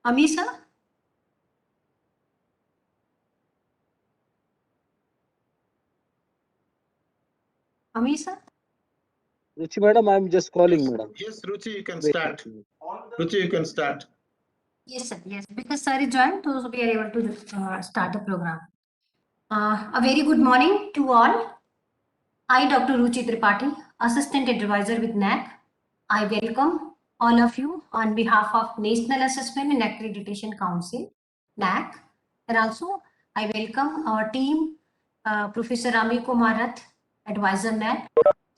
Ami sir? Ami sir? Ruchi madam, I am just calling madam. Yes, Ruchi, you can Wait. start. Ruchi, you can start. Yes, sir. Yes, because sir is joined, so we are able to start the program. A very good morning to all. I, Dr. Ruchi Tripathi, Assistant Advisor with NAAC. I welcome all of you on behalf of National Assessment and Accreditation Council, NAAC. And also, I welcome our team, Professor Rami Kumarath, Advisor NAAC,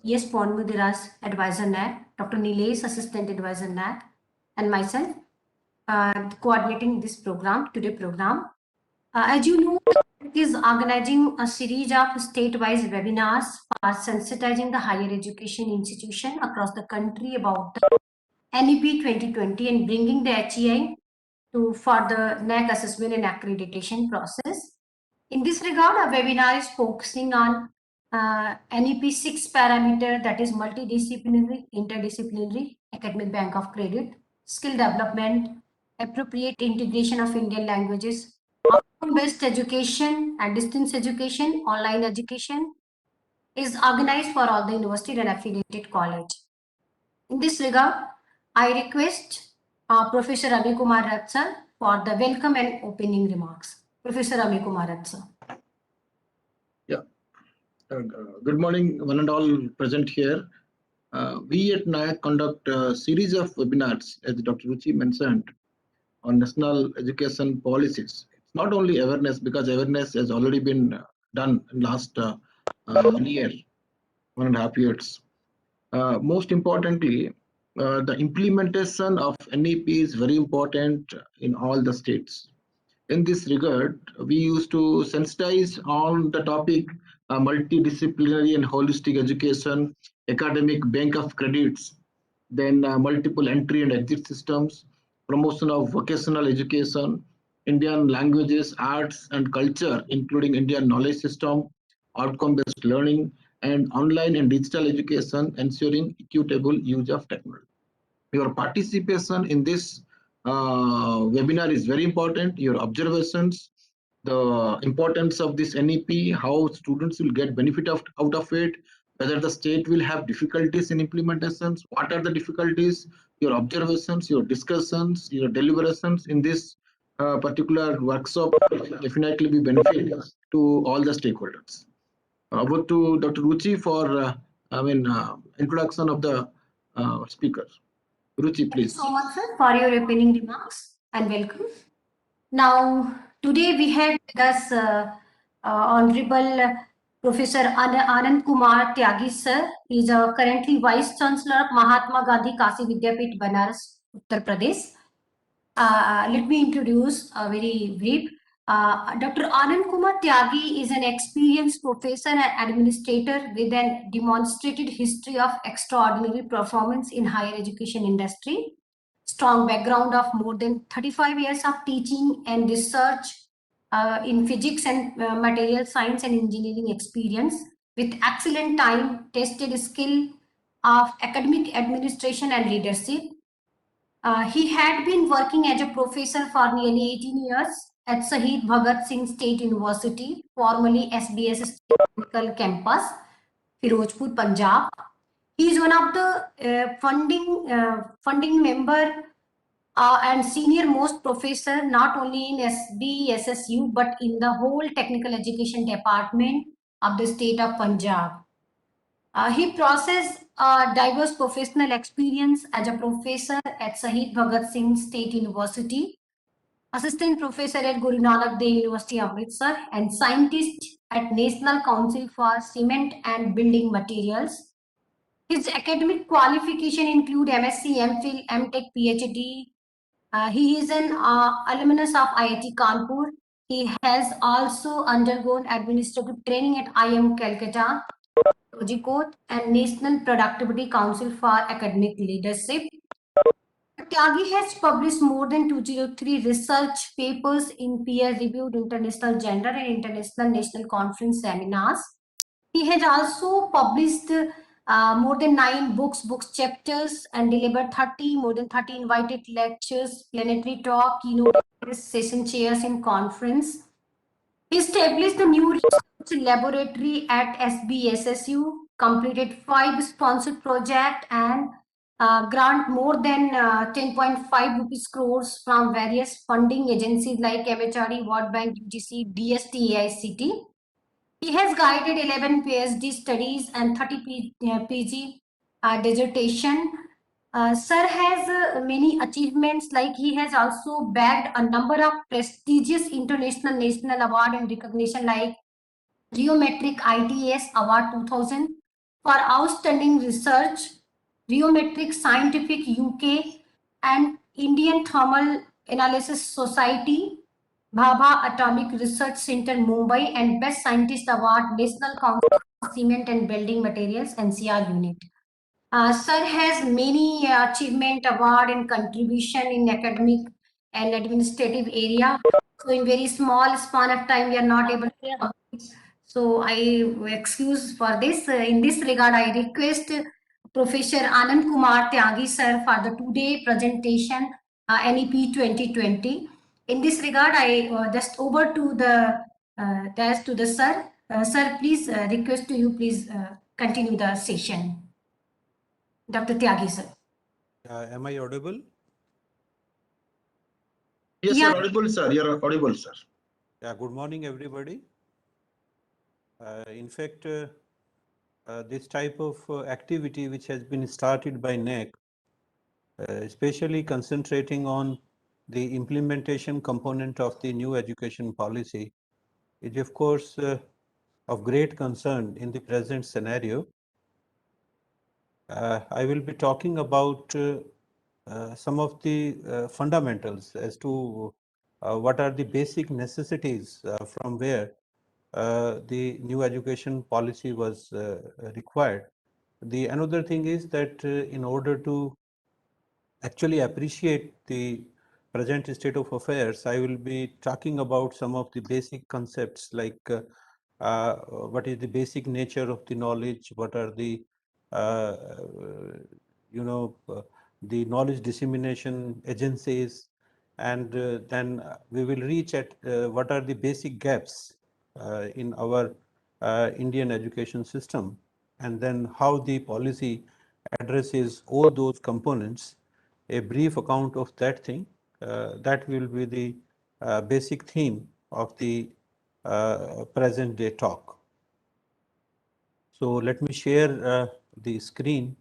yes, Ponmudiras, Advisor NAAC, Dr. Nilesh, Assistant Advisor NAAC, and myself, coordinating this program, today program. As you know, it is organizing a series of state-wise webinars for sensitizing the higher education institution across the country about the NEP 2020 and bringing the HEI for the NAAC assessment and accreditation process. In this regard, our webinar is focusing on NEP 6 parameter, that is multidisciplinary, interdisciplinary, academic bank of credit, skill development, appropriate integration of Indian languages, outcome-based education and distance education, online education is organized for all the university and affiliated college. In this regard, I request Professor Ravi Kumar Rath sir for the welcome and opening remarks. Professor Ravi Kumar Rath sir. Yeah. Good morning, one and all present here. We at NAAC conduct a series of webinars, as Dr. Ruchi mentioned, on national education policies. It's not only awareness, because awareness has already been done in last 1 year, 1.5 years. Most importantly, the implementation of NEP is very important in all the states. In this regard, we used to sensitize on the topic multidisciplinary and holistic education, academic bank of credits, then multiple entry and exit systems, promotion of vocational education, Indian languages, arts and culture, including Indian knowledge system, outcome-based learning, and online and digital education, ensuring equitable use of technology. Your participation in this webinar is very important. Your observations, the importance of this NEP, how students will get benefit out of it, whether the state will have difficulties in implementations, what are the difficulties, your observations, your discussions, your deliberations in this particular workshop will definitely be beneficial to all the stakeholders. Over to Dr. Ruchi for introduction of the speaker. Ruchi, please. Thank you so much, sir, for your opening remarks and welcome. Now, today we have with us Honorable Professor Anand Kumar Tyagi, sir. He is currently Vice Chancellor of Mahatma Gandhi Kasi Vidyapeeth, Banaras, Uttar Pradesh. Let me introduce a very brief. Dr. Anand Kumar Tyagi is an experienced professor and administrator with a demonstrated history of extraordinary performance in higher education industry. Strong background of more than 35 years of teaching and research in physics and material science and engineering experience, with excellent time tested skill of academic administration and leadership. He had been working as a professor for nearly 18 years at Shahid Bhagat Singh State University, formerly SBS Technical Campus, Firozpur, Punjab. He is one of the funding member and senior most professor not only in SBSSU but in the whole technical education department of the state of Punjab. He possesses diverse professional experience as a professor at Shahid Bhagat Singh State University, assistant professor at Guru Nanak Dev University, Amritsar, and scientist at National Council for Cement and Building Materials. His academic qualification include MSc, MPhil, MTech, PhD. He is an alumnus of IIT Kanpur. He has also undergone administrative training at IIM Calcutta, Kozhikode, and National Productivity Council for Academic Leadership. Tyagi has published more than 203 research papers in peer-reviewed international gender and international national conference seminars. He has also published more than 9 books chapters, and delivered more than 30 invited lectures, plenary talk, keynote session chairs in conference. He established the new research laboratory at SBSSU, completed 5 sponsored projects, and grant more than 10.5 rupees crores from various funding agencies like MHRD, World Bank, UGC, DST, AICT. He has guided 11 PhD studies and 30 PG dissertation. Sir has many achievements, like he has also bagged a number of prestigious international national award and recognition like Geometric ITS Award 2000 for Outstanding Research, Geometric Scientific UK, and Indian Thermal Analysis Society, Bhabha Atomic Research Center Mumbai, and Best Scientist Award, National Council of Cement and Building Materials, NCR Unit. Sir has many achievement award and contribution in academic and administrative area. So in very small span of time, we are not able to complete. So I excuse for this. In this regard, I request Professor Anand Kumar Tyagi sir for the today presentation, NEP 2020. In this regard, I just over to the desk to the sir. Sir, please request to you, please continue the session. Dr. Tyagi, sir. Am I audible? Yes, Yeah. you're audible, sir. You're audible, sir. Yeah, good morning, everybody. In fact, this type of activity which has been started by NEC, especially concentrating on the implementation component of the new education policy, is of course of great concern in the present scenario. I will be talking about some of the fundamentals as to what are the basic necessities from where the new education policy was required. The another thing is that in order to actually appreciate the present state of affairs, I will be talking about some of the basic concepts like what is the basic nature of the knowledge, what are the uh, you know the knowledge dissemination agencies, and then we will reach at what are the basic gaps in our Indian education system, and then how the policy addresses all those components. A brief account of that thing, that will be the basic theme of the present day talk. So let me share the screen.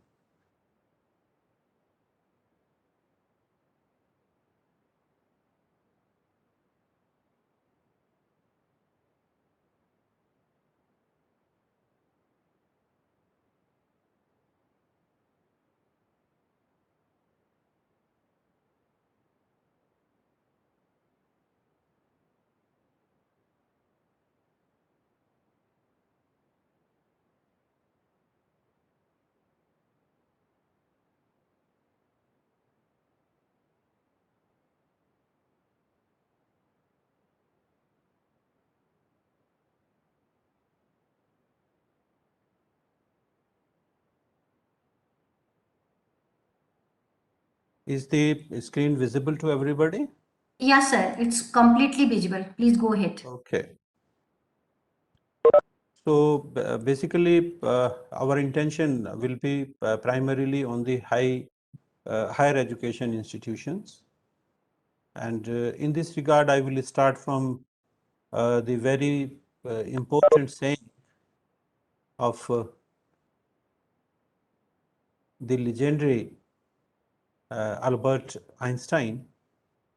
Is the screen visible to everybody? Yes, sir. It's completely visible. Please go ahead. Okay. So basically, our intention will be primarily on the higher education institutions. And in this regard, I will start from the very important saying of the legendary Albert Einstein.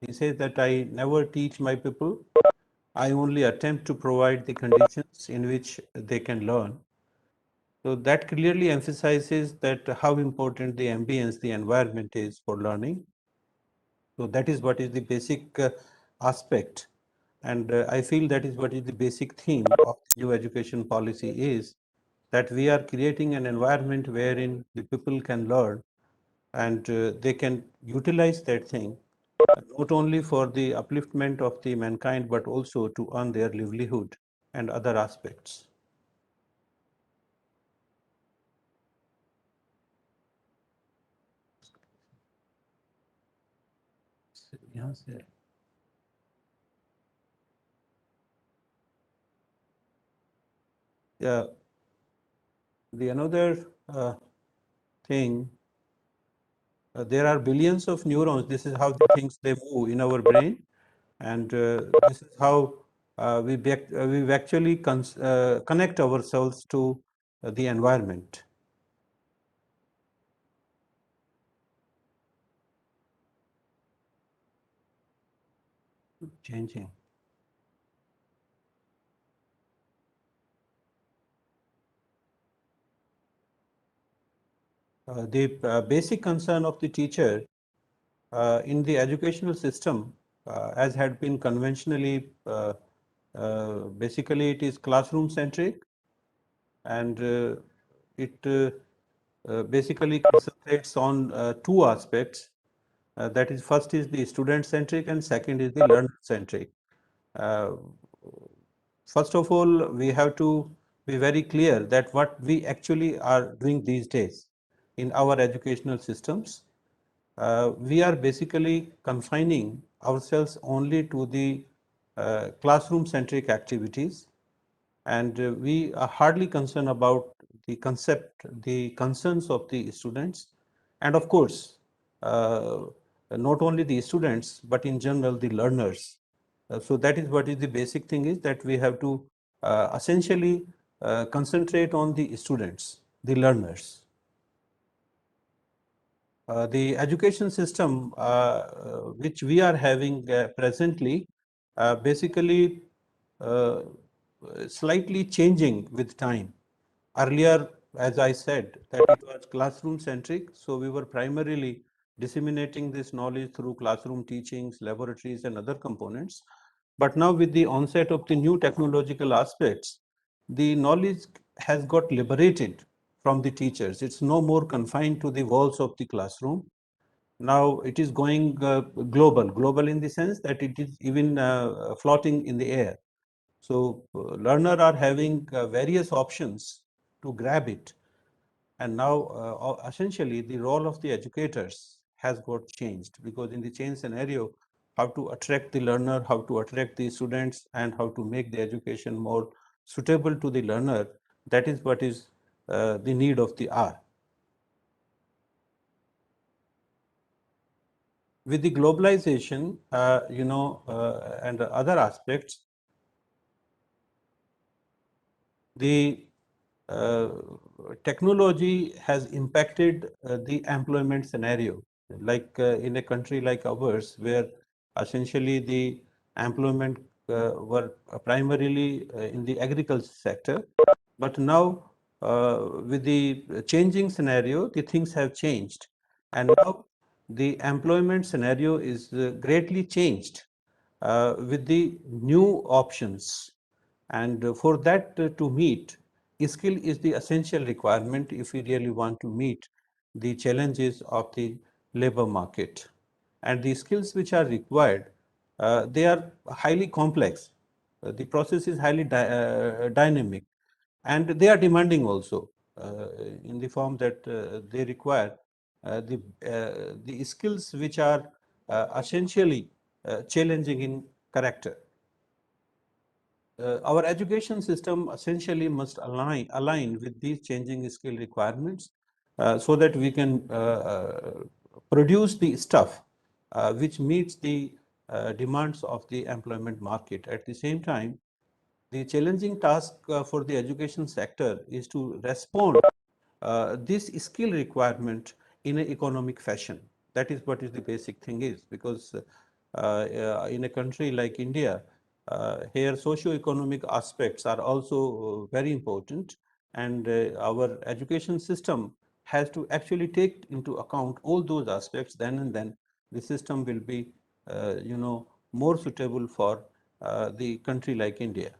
He says that I never teach my people, I only attempt to provide the conditions in which they can learn. So that clearly emphasizes that how important the ambience, the environment is for learning. So that is what is the basic aspect. And I feel that is what is the basic theme of the new education policy is that we are creating an environment wherein the people can learn and they can utilize that thing not only for the upliftment of the mankind but also to earn their livelihood and other aspects. यहाँ से yeah, the another thing, there are billions of neurons. This is how the things they move in our brain, and this is how we actually connect ourselves to the environment. Changing. The basic concern of the teacher in the educational system, as had been conventionally, basically it is classroom centric, and it basically concentrates on two aspects. That is, first is the student centric, and second is the learner centric. First of all, we have to be very clear that what we actually are doing these days in our educational systems, we are basically confining ourselves only to the classroom centric activities, and we are hardly concerned about the concept, the concerns of the students, and of course, uh, not only the students, but in general the learners. So that is what is the basic thing, is that we have to essentially concentrate on the students, the learners. The education system which we are having presently basically uh, slightly changing with time. Earlier, as I said, that it was classroom centric, so we were primarily disseminating this knowledge through classroom teachings, laboratories, and other components. But now, with the onset of the new technological aspects, the knowledge has got liberated from the teachers. It's no more confined to the walls of the classroom. Now it is going global in the sense that it is even floating in the air. So learner are having various options to grab it, and now essentially the role of the educators has got changed, because in the change scenario, how to attract the learner, how to attract the students, and how to make the education more suitable to the learner, that is what is the need of the hour. With the globalization, and other aspects, the uh, technology has impacted the employment scenario. Like in a country like ours, where essentially the employment were primarily in the agriculture sector, but now with the changing scenario, the things have changed, and now the employment scenario is greatly changed with the new options. And for that to meet, skill is the essential requirement if we really want to meet the challenges of the labor market. And the skills which are required, they are highly complex. The process is highly dynamic, and they are demanding also in the form that they require the skills which are essentially challenging in character. Our education system essentially must align with these changing skill requirements so that we can produce the stuff which meets the demands of the employment market. At the same time, the challenging task for the education sector is to respond this skill requirement in an economic fashion. That is what is the basic thing is, because in a country like India, here socio-economic aspects are also very important, and our education system has to actually take into account all those aspects. Then and then the system will be more suitable for the country like India.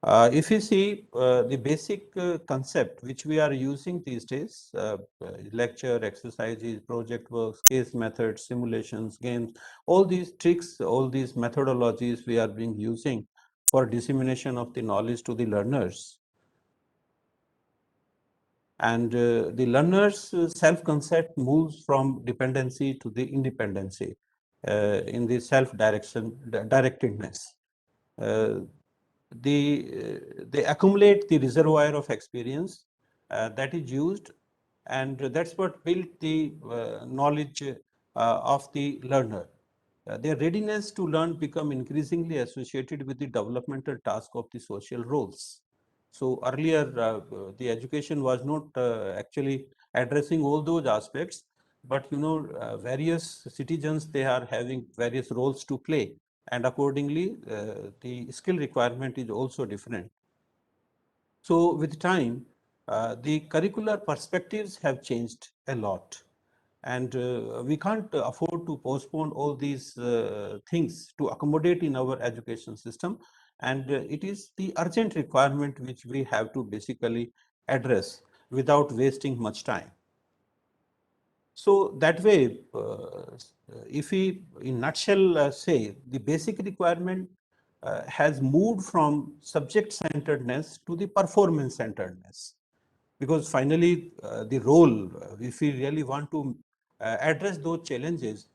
If you see the basic concept which we are using these days, lecture, exercises, project works, case methods, simulations, games, all these tricks, all these methodologies we are being using for dissemination of the knowledge to the learners. And the learner's self-concept moves from dependency to the independency in the self-directedness. They accumulate the reservoir of experience that is used, and that's what built the knowledge of the learner. Their readiness to learn become increasingly associated with the developmental task of the social roles. So earlier, the education was not actually addressing all those aspects, but various citizens, they are having various roles to play, and accordingly, the skill requirement is also different. So with time, the curricular perspectives have changed a lot. And we can't afford to postpone all these things to accommodate in our education system. And it is the urgent requirement which we have to basically address without wasting much time. So that way, if we in nutshell say, the basic requirement has moved from subject-centeredness to the performance-centeredness. Because finally, the role, if we really want to address those challenges,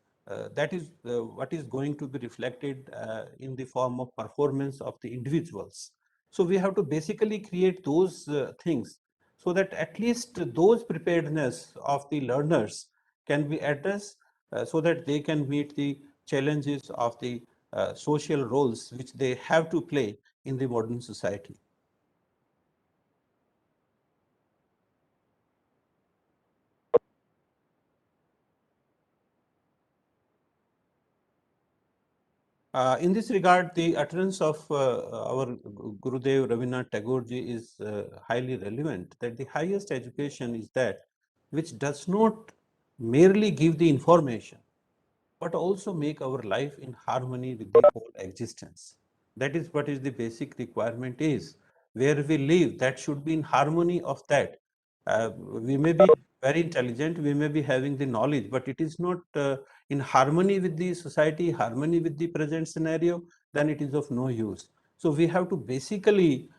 that is what is going to be reflected in the form of performance of the individuals. So we have to basically create those things so that at least those preparedness of the learners can be addressed so that they can meet the challenges of the social roles which they have to play in the modern society. In this regard, the utterance of our Gurudev Rabindranath Tagore ji is highly relevant, that the highest education is that which does not merely give the information, but also make our life in harmony with the whole existence. That is what is the basic requirement is. Where we live, that should be in harmony of that. We may be very intelligent, we may be having the knowledge, but it is not in harmony with the society, harmony with the present scenario, then it is of no use. So we have to basically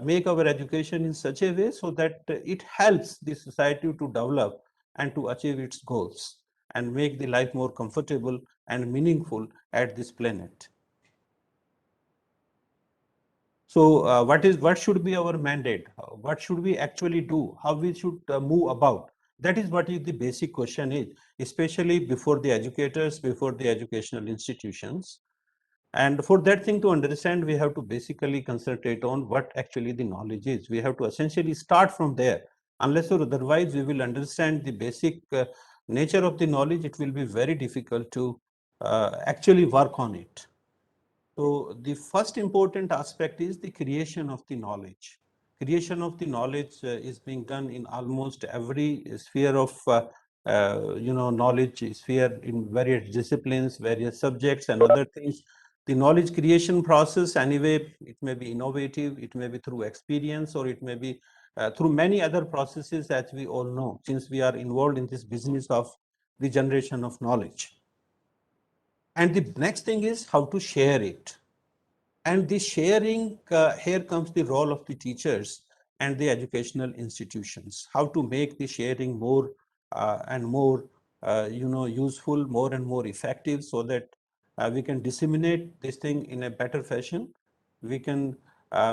make our education in such a way so that it helps the society to develop and to achieve its goals and make the life more comfortable and meaningful at this planet. So what should be our mandate? What should we actually do? How we should move about? That is what is the basic question is, especially before the educators, before the educational institutions. And for that thing to understand, we have to basically concentrate on what actually the knowledge is. We have to essentially start from there. Unless or otherwise, we will understand the basic nature of the knowledge, it will be very difficult to actually work on it. So the first important aspect is the creation of the knowledge. Creation of the knowledge is being done in almost every sphere of knowledge sphere, in various disciplines, various subjects and other things. The knowledge creation process, anyway, it may be innovative, it may be through experience, or it may be through many other processes, as we all know, since we are involved in this business of the generation of knowledge. And the next thing is how to share it. And the sharing, here comes the role of the teachers and the educational institutions. How to make the sharing more and more, useful, more and more effective, so that we can disseminate this thing in a better fashion. We can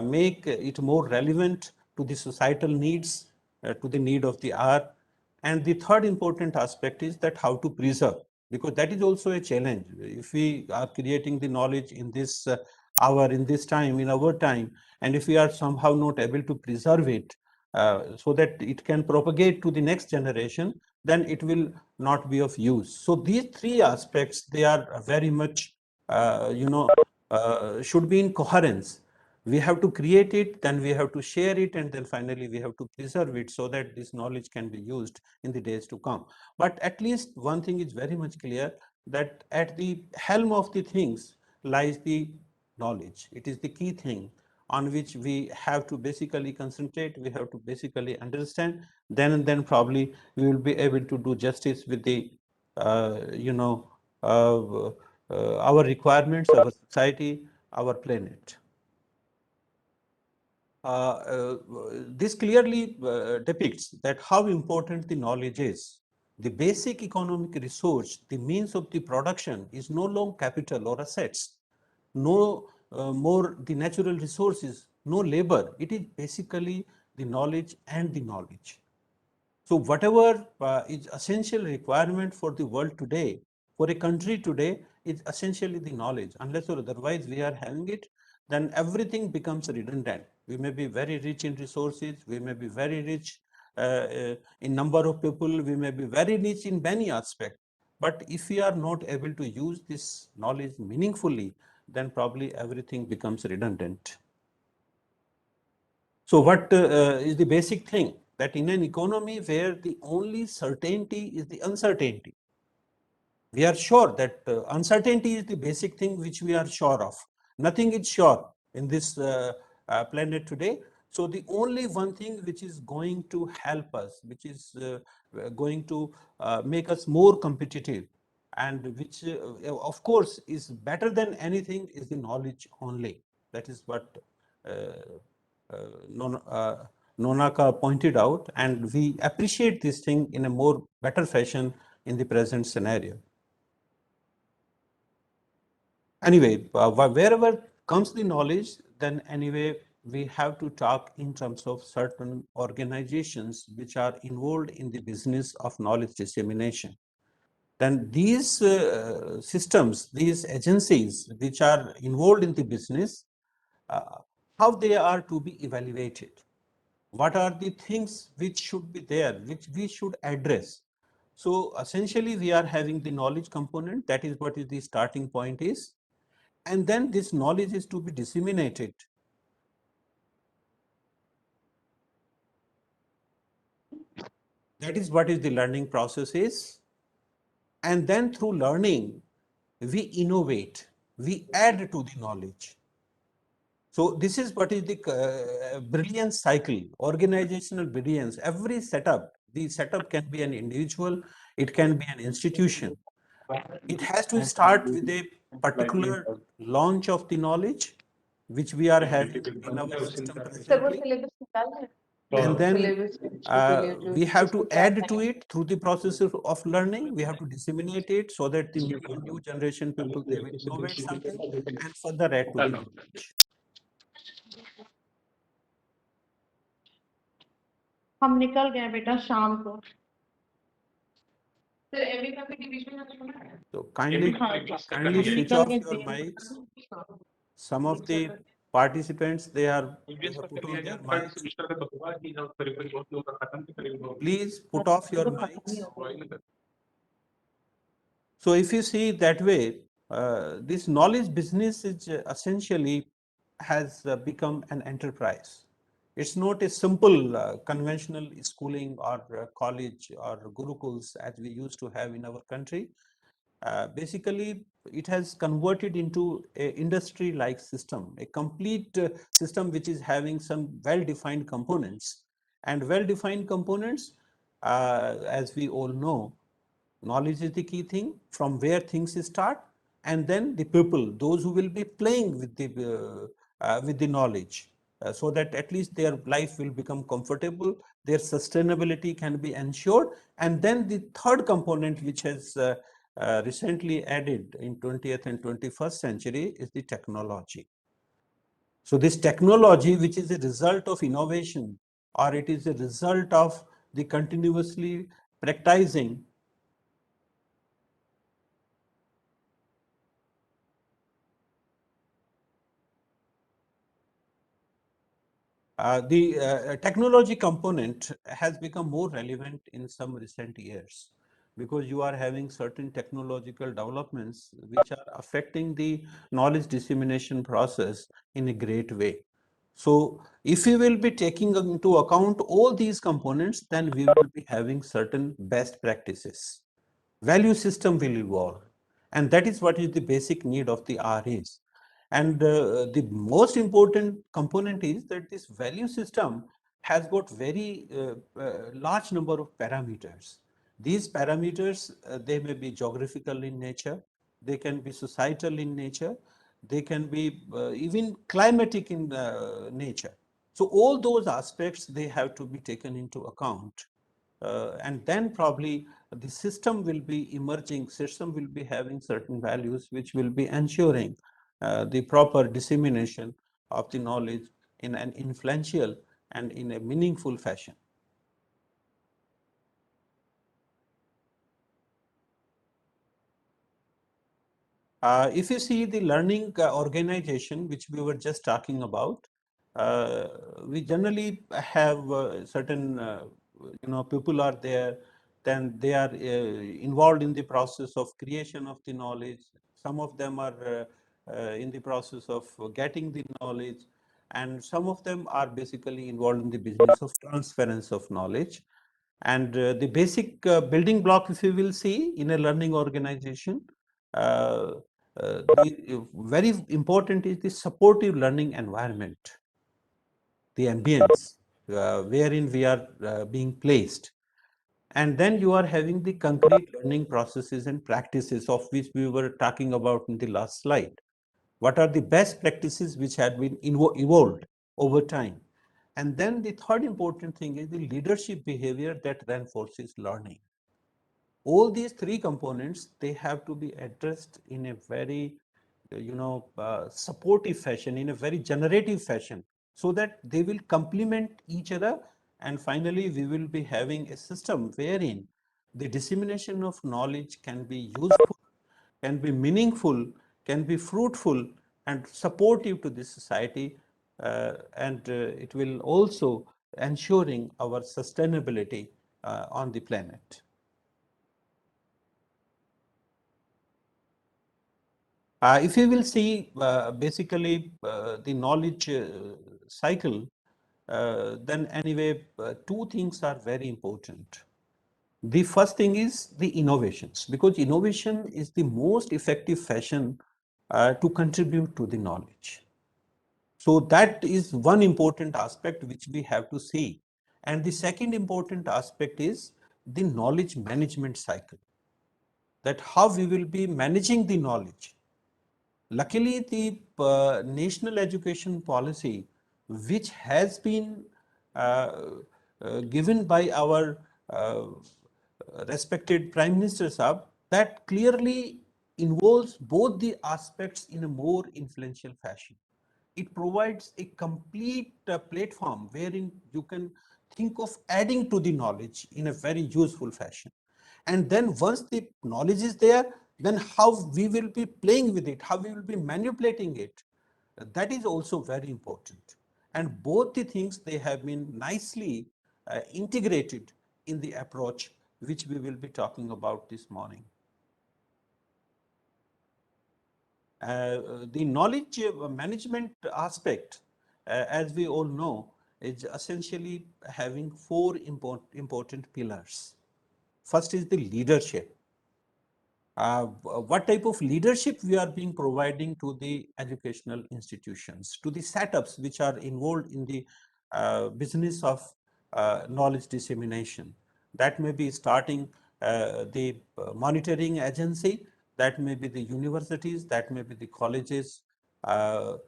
make it more relevant to the societal needs, to the need of the hour. And the third important aspect is that how to preserve, because that is also a challenge. If we are creating the knowledge in this hour, in this time, in our time, and if we are somehow not able to preserve it so that it can propagate to the next generation, then it will not be of use. So these three aspects, they are very much, should be in coherence. We have to create it, then we have to share it, and then finally we have to preserve it so that this knowledge can be used in the days to come. But at least one thing is very much clear, that at the helm of the things lies the knowledge. It is the key thing on which we have to basically concentrate, we have to basically understand, then probably we will be able to do justice with the our requirements, our society, our planet. This clearly depicts that how important the knowledge is. The basic economic resource, the means of the production, is no longer capital or assets, no more the natural resources, no labor. It is basically the knowledge and the knowledge. So whatever is essential requirement for the world today, for a country today, is essentially the knowledge. Unless or otherwise we are having it, then everything becomes redundant. We may be very rich in resources, we may be very rich in number of people, we may be very rich in many aspects. But if we are not able to use this knowledge meaningfully, then probably everything becomes redundant. So what is the basic thing? That in an economy where the only certainty is the uncertainty, we are sure that uncertainty is the basic thing which we are sure of. Nothing is sure in this planet today. So the only one thing which is going to help us, which is going to make us more competitive, and which of course is better than anything, is the knowledge only. That is what Nonaka pointed out, and we appreciate this thing in a more better fashion in the present scenario. Anyway, wherever comes the knowledge, then anyway we have to talk in terms of certain organizations which are involved in the business of knowledge dissemination. Then these systems, these agencies which are involved in the business, how they are to be evaluated. What are the things which should be there, which we should address? So essentially we are having the knowledge component, that is what is the starting point is. And then this knowledge is to be disseminated. That is what is the learning process is. And then through learning, we innovate, we add to the knowledge. So this is what is the brilliance cycle, organizational brilliance. Every setup, the setup can be an individual, it can be an institution. It has to start with a particular launch of the knowledge, which we are having in our system presently. And then we have to add to it through the process of learning. We have to disseminate it so that the new generation people, they will innovate something and further add to the knowledge. हम निकल गए बेटा शाम को फिर MA का भी division है So kindly switch off your mics. Some of the participants, they have put on their mics. Please put off your mics. So if you see that way, this knowledge business is essentially has become an enterprise. It's not a simple conventional schooling or college or gurukuls as we used to have in our country. Basically, it has converted into an industry-like system, a complete system which is having some well-defined components. And well-defined components, as we all know, knowledge is the key thing, from where things start, and then the people, those who will be playing with the knowledge, so that at least their life will become comfortable, their sustainability can be ensured. And then the third component, which has recently added in 20th and 21st century, is the technology. So this technology, which is a result of innovation, or it is a result of the continuously practicing the technology component has become more relevant in some recent years, because you are having certain technological developments which are affecting the knowledge dissemination process in a great way. So if we will be taking into account all these components, then we will be having certain best practices. Value system will evolve, and that is what is the basic need of the RAs. And the most important component is that this value system has got very large number of parameters. These parameters, they may be geographical in nature, they can be societal in nature, they can be even climatic in nature. So all those aspects, they have to be taken into account. And then probably the system will be emerging, system will be having certain values which will be ensuring the proper dissemination of the knowledge in an influential and in a meaningful fashion. If you see the learning organization, which we were just talking about, we generally have certain, people are there, then they are involved in the process of creation of the knowledge. Some of them are in the process of getting the knowledge, and some of them are basically involved in the business of transference of knowledge. And the basic building block, if you will see in a learning organization, uh, the very important is the supportive learning environment, the ambience wherein we are being placed. And then you are having the concrete learning processes and practices of which we were talking about in the last slide. What are the best practices which had been evolved over time? And then the third important thing is the leadership behavior that reinforces learning. All these three components, they have to be addressed in a very supportive fashion, in a very generative fashion, so that they will complement each other, and finally we will be having a system wherein the dissemination of knowledge can be useful, can be meaningful, can be fruitful and supportive to the society, and it will also ensuring our sustainability on the planet. If you will see basically the knowledge cycle, then anyway, two things are very important. The first thing is the innovations, because innovation is the most effective fashion to contribute to the knowledge. So that is one important aspect which we have to see. And the second important aspect is the knowledge management cycle, that how we will be managing the knowledge. Luckily, the national education policy, which has been given by our respected Prime Minister Saab, that clearly involves both the aspects in a more influential fashion. It provides a complete platform wherein you can think of adding to the knowledge in a very useful fashion. And then once the knowledge is there, then how we will be playing with it, how we will be manipulating it, that is also very important. And both the things, they have been nicely integrated in the approach which we will be talking about this morning. The knowledge management aspect, as we all know, is essentially having four important pillars. First is the leadership. What type of leadership we are being providing to the educational institutions, to the setups which are involved in the business of knowledge dissemination. That may be starting the monitoring agency, that may be the universities, that may be the colleges, the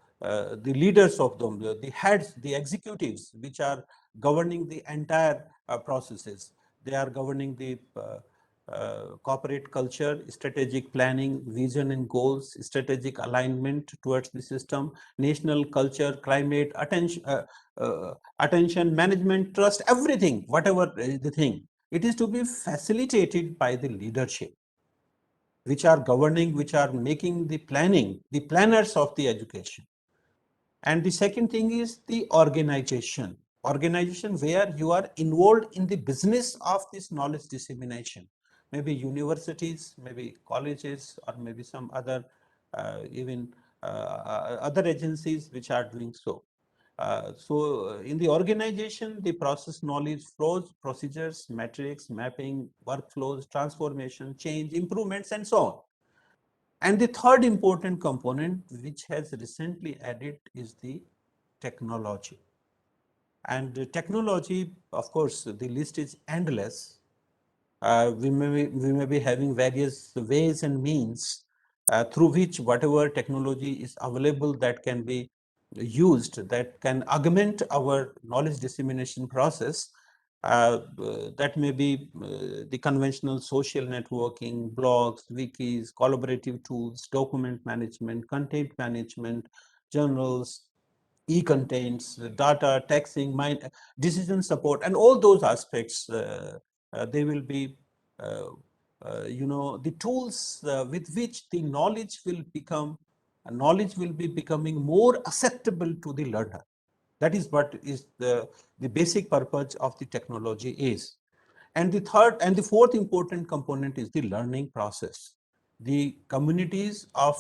leaders of them, the heads, the executives, which are governing the entire processes. They are governing the corporate culture, strategic planning, vision and goals, strategic alignment towards the system, national culture, climate, attention, management, trust, everything, whatever is the thing. It is to be facilitated by the leadership, which are governing, which are making the planning, the planners of the education. And the second thing is the organization. Organization where you are involved in the business of this knowledge dissemination. Maybe universities, maybe colleges, or maybe some other even other agencies which are doing so. So in the organization, the process knowledge flows, procedures, metrics, mapping, workflows, transformation, change, improvements, and so on. And the third important component which has recently added is the technology. And technology, of course, the list is endless. We may be having various ways and means through which whatever technology is available that can be used, that can augment our knowledge dissemination process. That may be the conventional social networking, blogs, wikis, collaborative tools, document management, content management, journals, e-contents, data, texting, decision support, and all those aspects. They will be, the tools with which the knowledge will be becoming more acceptable to the learner. That is what is the basic purpose of the technology is. And the third and the fourth important component is the learning process. The communities of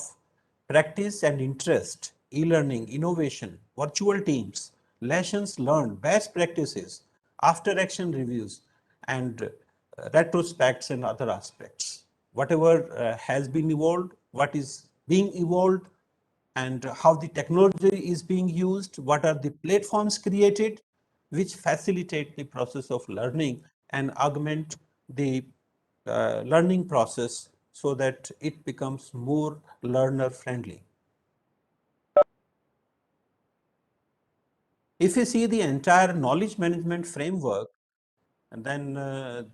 practice and interest, e-learning, innovation, virtual teams, lessons learned, best practices, after action reviews, and retrospects and other aspects. Whatever has been evolved, what is being evolved, and how the technology is being used, what are the platforms created which facilitate the process of learning and augment the learning process so that it becomes more learner friendly. If you see the entire knowledge management framework, then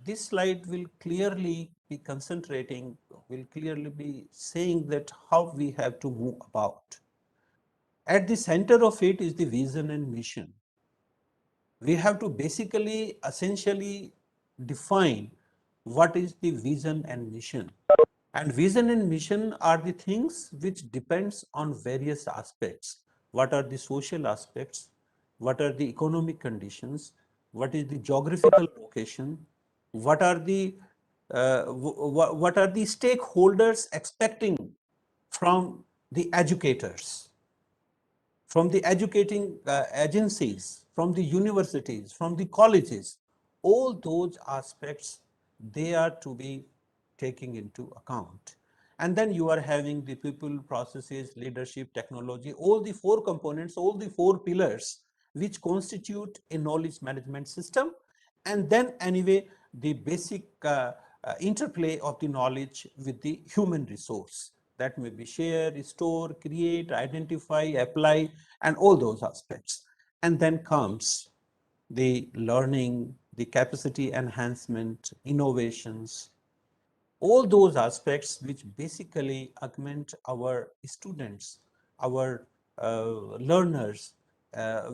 this slide will clearly be concentrating, will clearly be saying that how we have to move about. At the center of it is the vision and mission. We have to basically, essentially define what is the vision and mission. And vision and mission are the things which depends on various aspects. What are the social aspects? What are the economic conditions? What is the geographical location? What are the stakeholders expecting from the educators, from the educating agencies, from the universities, from the colleges? All those aspects, they are to be taken into account. And then you are having the people, processes, leadership, technology, all the four components, all the four pillars which constitute a knowledge management system. And then anyway, the basic interplay of the knowledge with the human resource. That may be share, store, create, identify, apply, and all those aspects. And then comes the learning, the capacity enhancement, innovations, all those aspects which basically augment our students, our learners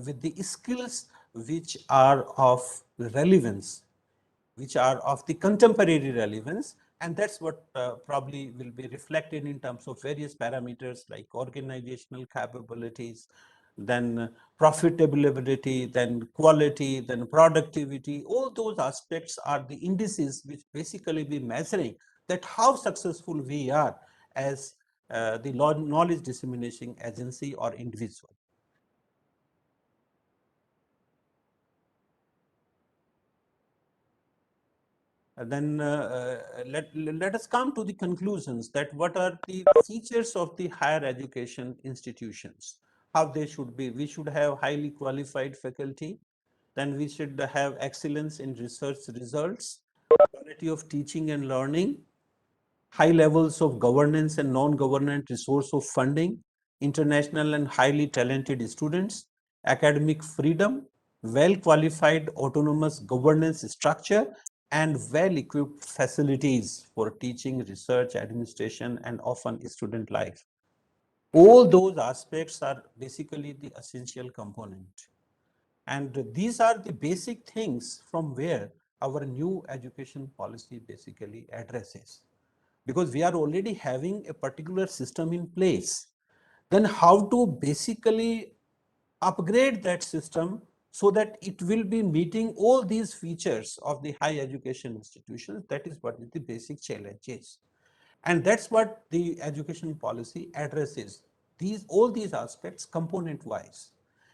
with the skills which are of relevance, which are of the contemporary relevance. And that's what probably will be reflected in terms of various parameters like organizational capabilities, then profitability, then quality, then productivity. All those aspects are the indices which basically be measuring that how successful we are as the knowledge dissemination agency or individual. Then let us come to the conclusions that what are the features of the higher education institutions, how they should be. We should have highly qualified faculty, then we should have excellence in research results, quality of teaching and learning, high levels of governance and non-government resource of funding, international and highly talented students, academic freedom, well-qualified autonomous governance structure, and well-equipped facilities for teaching, research, administration, and often student life. All those aspects are basically the essential component. And these are the basic things from where our new education policy basically addresses. Because we are already having a particular system in place, then how to basically upgrade that system so that it will be meeting all these features of the higher education institutions. That is what the basic challenge is. And that's what the education policy addresses, all these aspects component wise.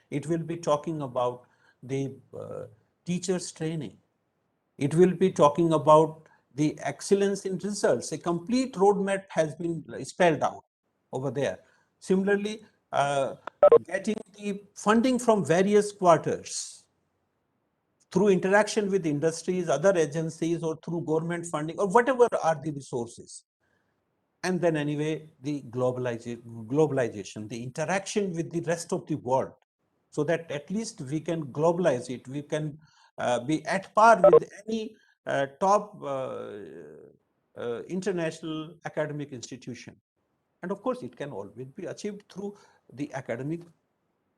It will be talking about the teachers training. It will be talking about the excellence in results. A complete roadmap has been spelled out over there. Similarly, getting the funding from various quarters through interaction with industries, other agencies, or through government funding, or whatever are the resources. And then anyway, the globalization, the interaction with the rest of the world, so that at least we can globalize it, we can be at par with any top international academic institution. And of course, it can always be achieved through the academic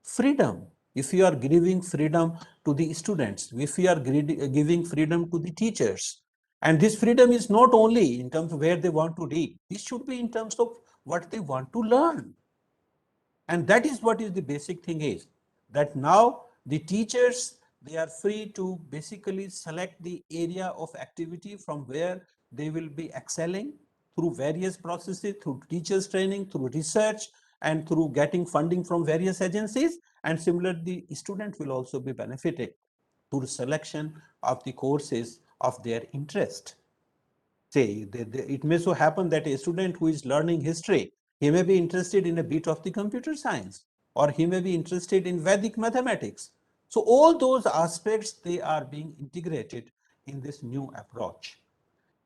freedom. If you are giving freedom to the students, if you are giving freedom to the teachers, and this freedom is not only in terms of where they want to read, this should be in terms of what they want to learn. And that is what is the basic thing is, that now the teachers, they are free to basically select the area of activity from where they will be excelling through various processes, through teachers training, through research, and through getting funding from various agencies. And similarly, the student will also be benefited through selection of the courses of their interest. Say, it may so happen that a student who is learning history, he may be interested in a bit of the computer science, or he may be interested in Vedic mathematics. So all those aspects, they are being integrated in this new approach.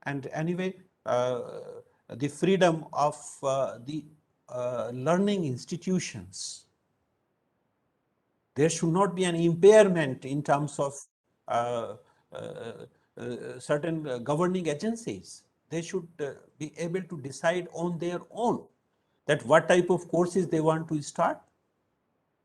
And anyway, the freedom of the learning institutions, there should not be an impairment in terms of certain governing agencies. They should be able to decide on their own that what type of courses they want to start.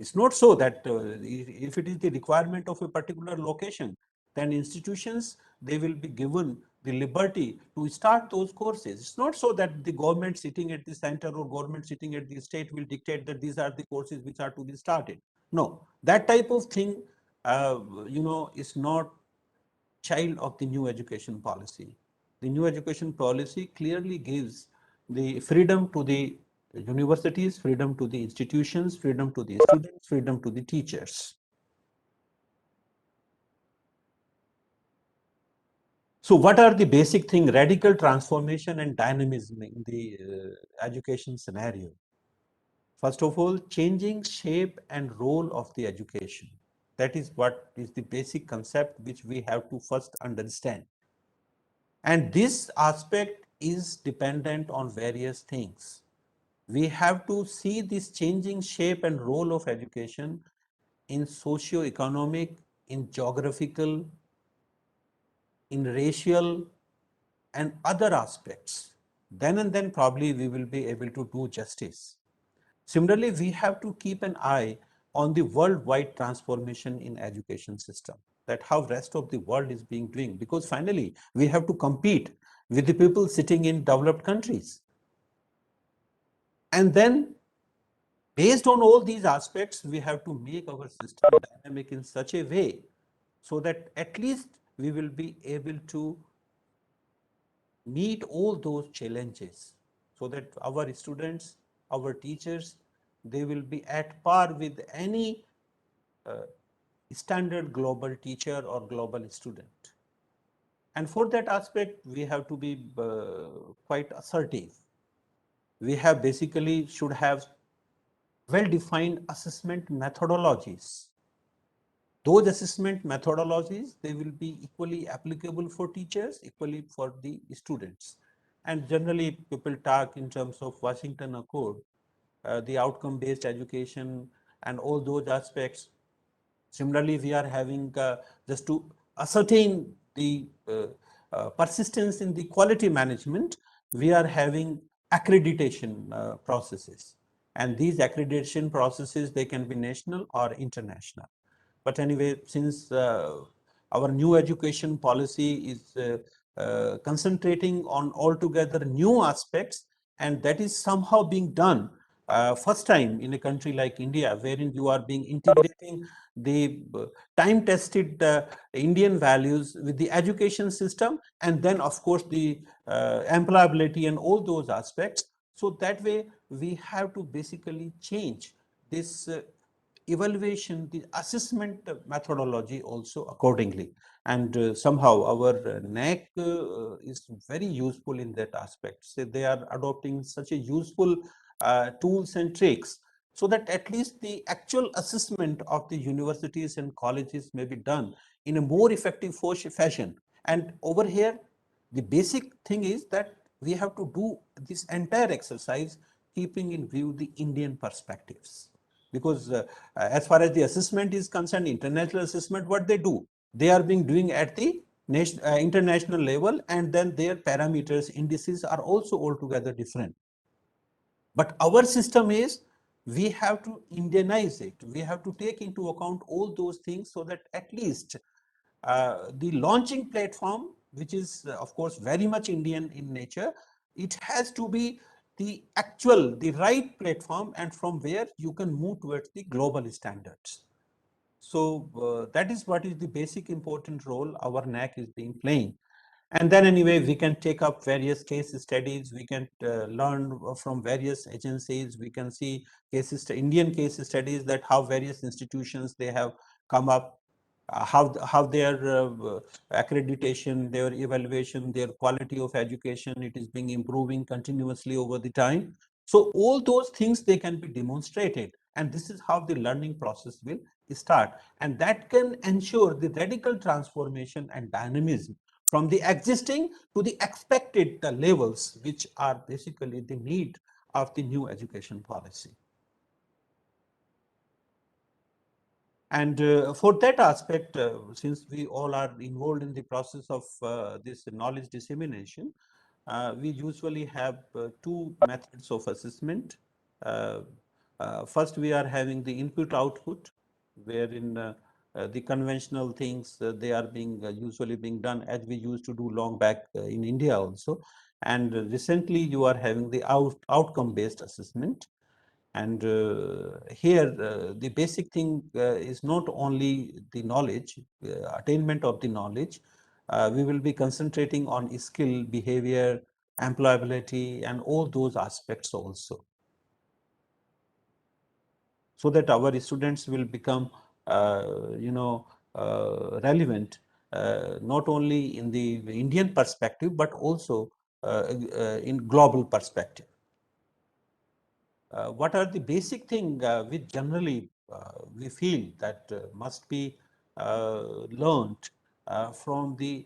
It's not so that if it is the requirement of a particular location, then institutions, they will be given the liberty to start those courses. It's not so that the government sitting at the center or government sitting at the state will dictate that these are the courses which are to be started. No, that type of thing, is not child of the new education policy. The new education policy clearly gives the freedom to the universities, freedom to the institutions, freedom to the students, freedom to the teachers. So what are the basic thing? Radical transformation and dynamism in the education scenario. First of all, changing shape and role of the education. That is what is the basic concept which we have to first understand. And this aspect is dependent on various things. We have to see this changing shape and role of education in socio-economic, in geographical, in racial, and other aspects. Then and then probably we will be able to do justice. Similarly, we have to keep an eye on the worldwide transformation in education system, that how rest of the world is being doing, because finally we have to compete with the people sitting in developed countries. And then based on all these aspects, we have to make our system dynamic in such a way so that at least we will be able to meet all those challenges, so that our students, our teachers, they will be at par with any standard global teacher or global student. And for that aspect, we have to be quite assertive. We have basically should have well-defined assessment methodologies. Those assessment methodologies, they will be equally applicable for teachers, equally for the students. And generally, people talk in terms of Washington Accord, the outcome-based education and all those aspects. Similarly, we are having just to ascertain the persistence in the quality management, we are having accreditation processes. And these accreditation processes, they can be national or international. But anyway, since our new education policy is concentrating on altogether new aspects, and that is somehow being done first time in a country like India, wherein you are being integrating the time-tested Indian values with the education system, and then of course the employability and all those aspects. So that way we have to basically change this evaluation, the assessment methodology also accordingly. And somehow our NAAC is very useful in that aspect. So they are adopting such a useful tools and tricks so that at least the actual assessment of the universities and colleges may be done in a more effective fashion. And over here, the basic thing is that we have to do this entire exercise keeping in view the Indian perspectives. Because as far as the assessment is concerned, international assessment, what they do, they are being doing at the international level, and then their parameters, indices are also altogether different. But our system is, we have to Indianize it. We have to take into account all those things so that at least the launching platform, which is of course very much Indian in nature, it has to be the actual, the right platform, and from where you can move towards the global standards. So that is what is the basic important role our NAAC is being playing. And then anyway, we can take up various case studies, we can learn from various agencies, we can see Indian case studies, that how various institutions they have come up, how their accreditation, their evaluation, their quality of education, it is being improving continuously over the time. So all those things, they can be demonstrated, and this is how the learning process will start, and that can ensure the radical transformation and dynamism from the existing to the expected levels, which are basically the need of the new education policy. And for that aspect, since we all are involved in the process of this knowledge dissemination, we usually have two methods of assessment. First, we are having the input-output, wherein the conventional things, they are being usually being done as we used to do long back in India also. And recently, you are having the outcome-based assessment. And here, the basic thing is not only the knowledge, attainment of the knowledge. We will be concentrating on skill, behavior, employability, and all those aspects also, so that our students will become, relevant, not only in the Indian perspective, but also in global perspective. What are the basic things which generally we feel that must be learned from the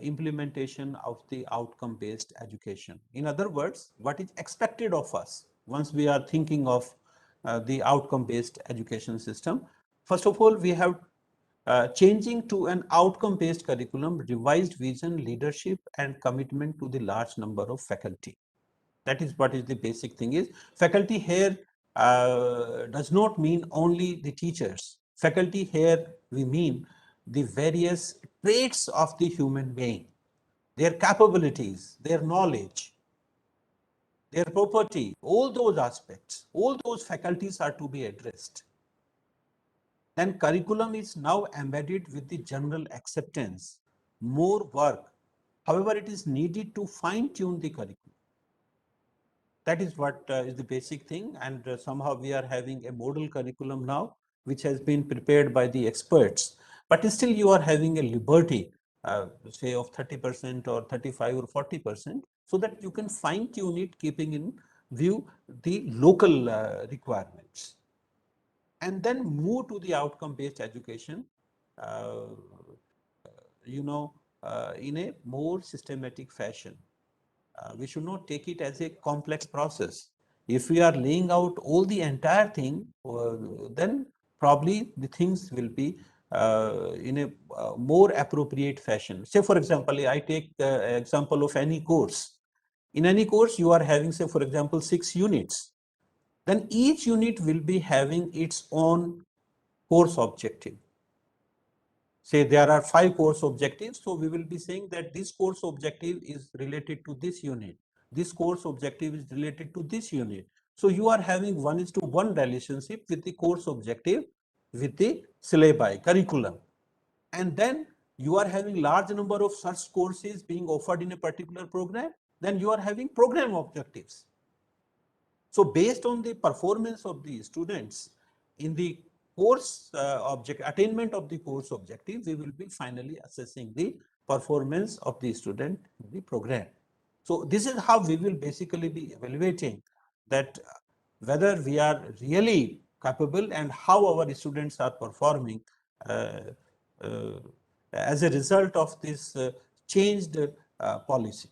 implementation of the outcome-based education? In other words, what is expected of us once we are thinking of the outcome-based education system? First of all, we have changing to an outcome-based curriculum, revised vision, leadership, and commitment to the large number of faculty. That is what is the basic thing is. Faculty here does not mean only the teachers. Faculty here, we mean the various traits of the human being, their capabilities, their knowledge, their property, all those aspects, all those faculties are to be addressed. Then curriculum is now embedded with the general acceptance, more work. However, it is needed to fine-tune the curriculum. That is what is the basic thing, and somehow we are having a model curriculum now, which has been prepared by the experts, but still you are having a liberty, say of 30% or 35 or 40%, so that you can fine tune it, keeping in view the local requirements, and then move to the outcome based education, uh, in a more systematic fashion. We should not take it as a complex process. If we are laying out all the entire thing, then probably the things will be in a more appropriate fashion. Say, for example, I take the example of any course. In any course, you are having, say, for example, 6 units. Then each unit will be having its own course objective. Say there are 5 course objectives, so we will be saying that this course objective is related to this unit. This course objective is related to this unit. So you are having 1:1 relationship with the course objective, with the syllabi, curriculum. And then you are having large number of such courses being offered in a particular program, then you are having program objectives. So based on the performance of the students in the course attainment of the course objective, we will be finally assessing the performance of the student in the program. So this is how we will basically be evaluating that whether we are really capable and how our students are performing uh, uh, as a result of this changed policy.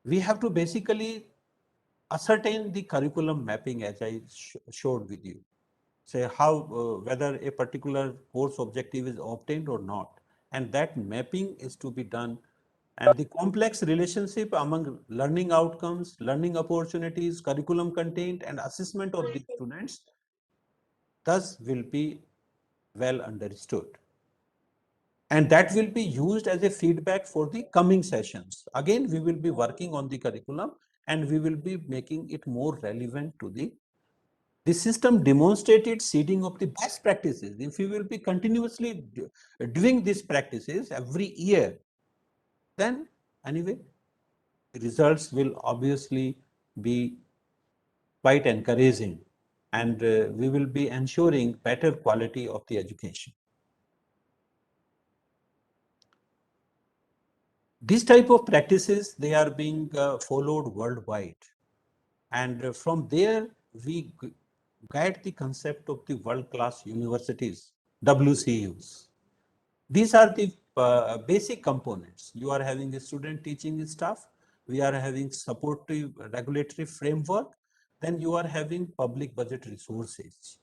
We have to basically ascertain the curriculum mapping as I showed with you. Say how whether a particular course objective is obtained or not, and that mapping is to be done, and the complex relationship among learning outcomes, learning opportunities, curriculum content and assessment of the students thus will be well understood, and that will be used as a feedback for the coming sessions. Again, we will be working on the curriculum and we will be making it more relevant to the system demonstrated seeding of the best practices. If we will be continuously doing these practices every year, then anyway, the results will obviously be quite encouraging, and we will be ensuring better quality of the education. These type of practices, they are being followed worldwide, and from there we get the concept of the world-class universities, WCUs. These are the basic components. You are having a student teaching staff, we are having supportive regulatory framework, then you are having public budget resources.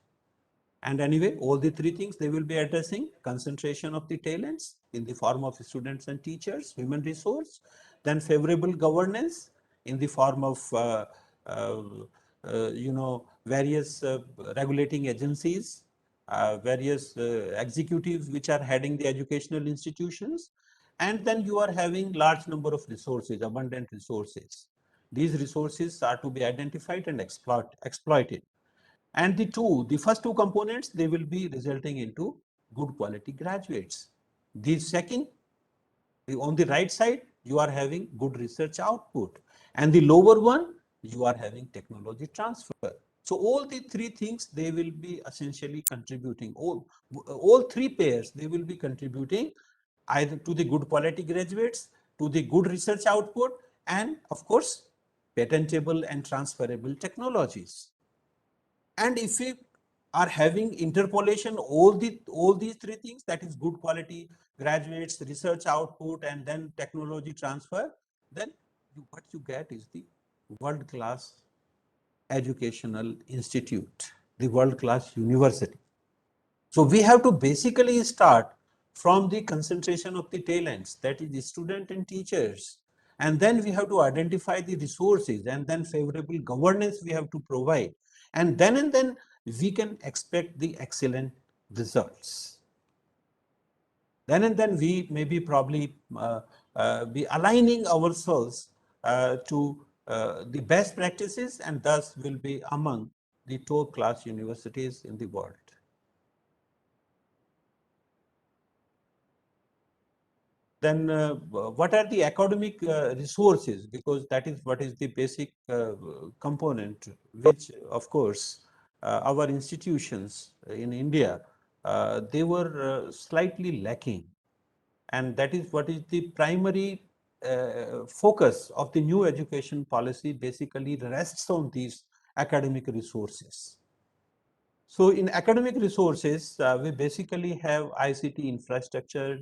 And anyway, all the three things they will be addressing: concentration of the talents in the form of students and teachers, human resource, then favorable governance in the form of uh, various regulating agencies, various executives which are heading the educational institutions, and then you are having large number of resources, abundant resources. These resources are to be identified and exploited. And the first two components, they will be resulting into good quality graduates. The second, on the right side, you are having good research output, and the lower one, you are having technology transfer. So all the three things, they will be essentially contributing. All three pairs, they will be contributing either to the good quality graduates, to the good research output, and of course, patentable and transferable technologies. And if we are having interpolation all these three things, that is good quality graduates, research output, and then technology transfer, then what you get is the world class educational institute, the world class university. So we have to basically start from the concentration of the talents, that is the student and teachers, and then we have to identify the resources, and then favorable governance we have to provide, and then we can expect the excellent results. Then we may be probably be aligning ourselves to the best practices, and thus will be among the top class universities in the world. Then what are the academic resources? Because that is what is the basic component, which of course our institutions in India, they were slightly lacking. And that is what is the primary focus of the new education policy, basically rests on these academic resources. So in academic resources, we basically have ICT infrastructure,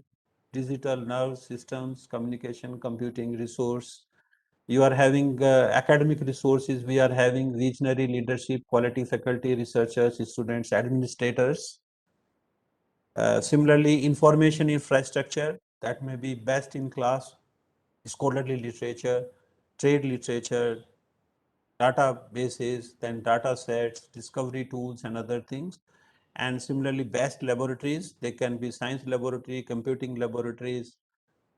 digital nerve systems, communication, computing resource. You are having academic resources. We are having visionary leadership, quality faculty, researchers, students, administrators. Similarly, information infrastructure, that may be best in class, scholarly literature, trade literature, databases, then data sets, discovery tools, and other things. And similarly, best laboratories, they can be science laboratory, computing laboratories,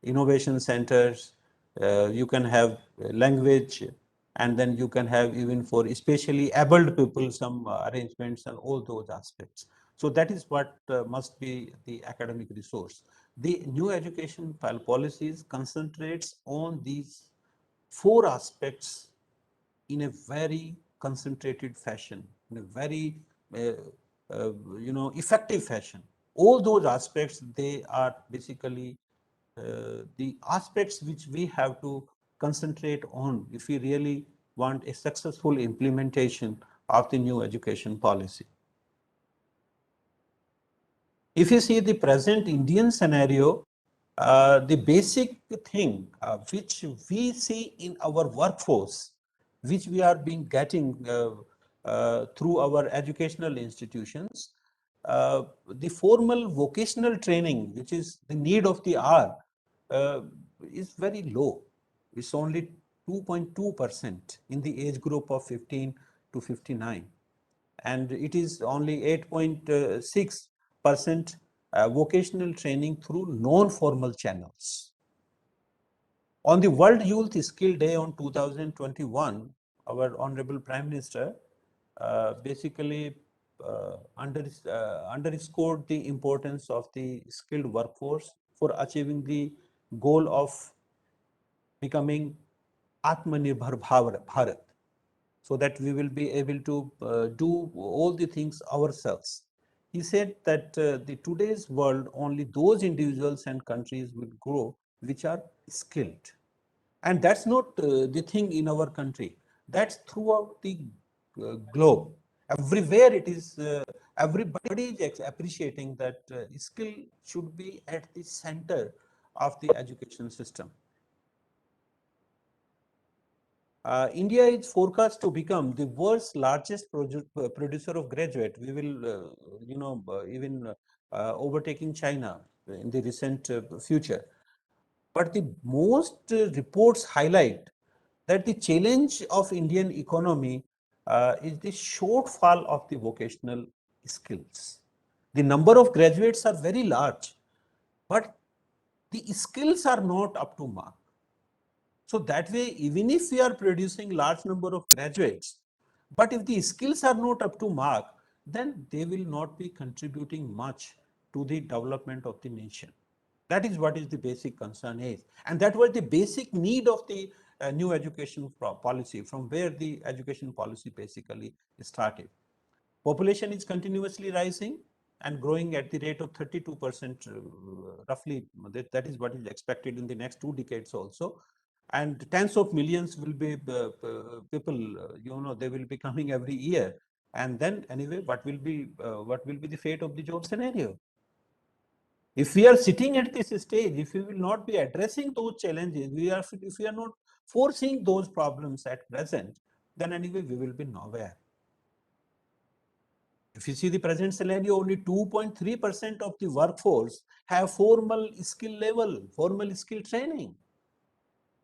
innovation centers. You can have language, and then you can have even for especially abled people some arrangements and all those aspects. So that is what must be the academic resource. The new education policies concentrates on these four aspects in a very concentrated fashion, in a very effective fashion. All those aspects, they are basically the aspects which we have to concentrate on if we really want a successful implementation of the new education policy. If you see the present Indian scenario, the basic thing which we see in our workforce, which we are being getting through our educational institutions, the formal vocational training, which is the need of the hour, is very low. It's only 2.2% in the age group of 15 to 59. And it is only 8.6% vocational training through non-formal channels. On the World Youth Skill Day on 2021, our Honorable Prime Minister basically underscored the importance of the skilled workforce for achieving the goal of becoming Atmanirbhar Bharat, so that we will be able to do all the things ourselves. He said that the today's world, only those individuals and countries will grow which are skilled. And that's not the thing in our country. That's throughout the globe. Everywhere it is, everybody is appreciating that skill should be at the center of the education system. India is forecast to become the world's largest producer of graduate. We will, even overtaking China in the recent future. But the most reports highlight that the challenge of Indian economy is the shortfall of the vocational skills. The number of graduates are very large, but the skills are not up to mark. So that way, even if we are producing large number of graduates, but if the skills are not up to mark, then they will not be contributing much to the development of the nation. That is what is the basic concern is. And that was the basic need of the new education policy, from where the education policy basically started. Population is continuously rising and growing at the rate of 32% roughly. That is what is expected in the next 2 decades also. And tens of millions will be people, they will be coming every year. And then anyway, what will be the fate of the job scenario? If we are sitting at this stage, if we will not be addressing those challenges, if we are not foreseeing those problems at present, then anyway we will be nowhere. If you see the present scenario, only 2.3% of the workforce have formal skill level, formal skill training.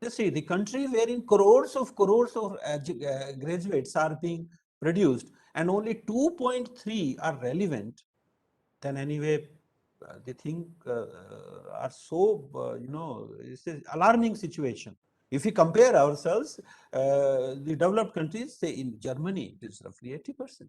You see, the country wherein crores of graduates are being produced and only 2.3 are relevant, then anyway, the thing are so, it's an alarming situation. If we compare ourselves, the developed countries, say in Germany, it is roughly 80%.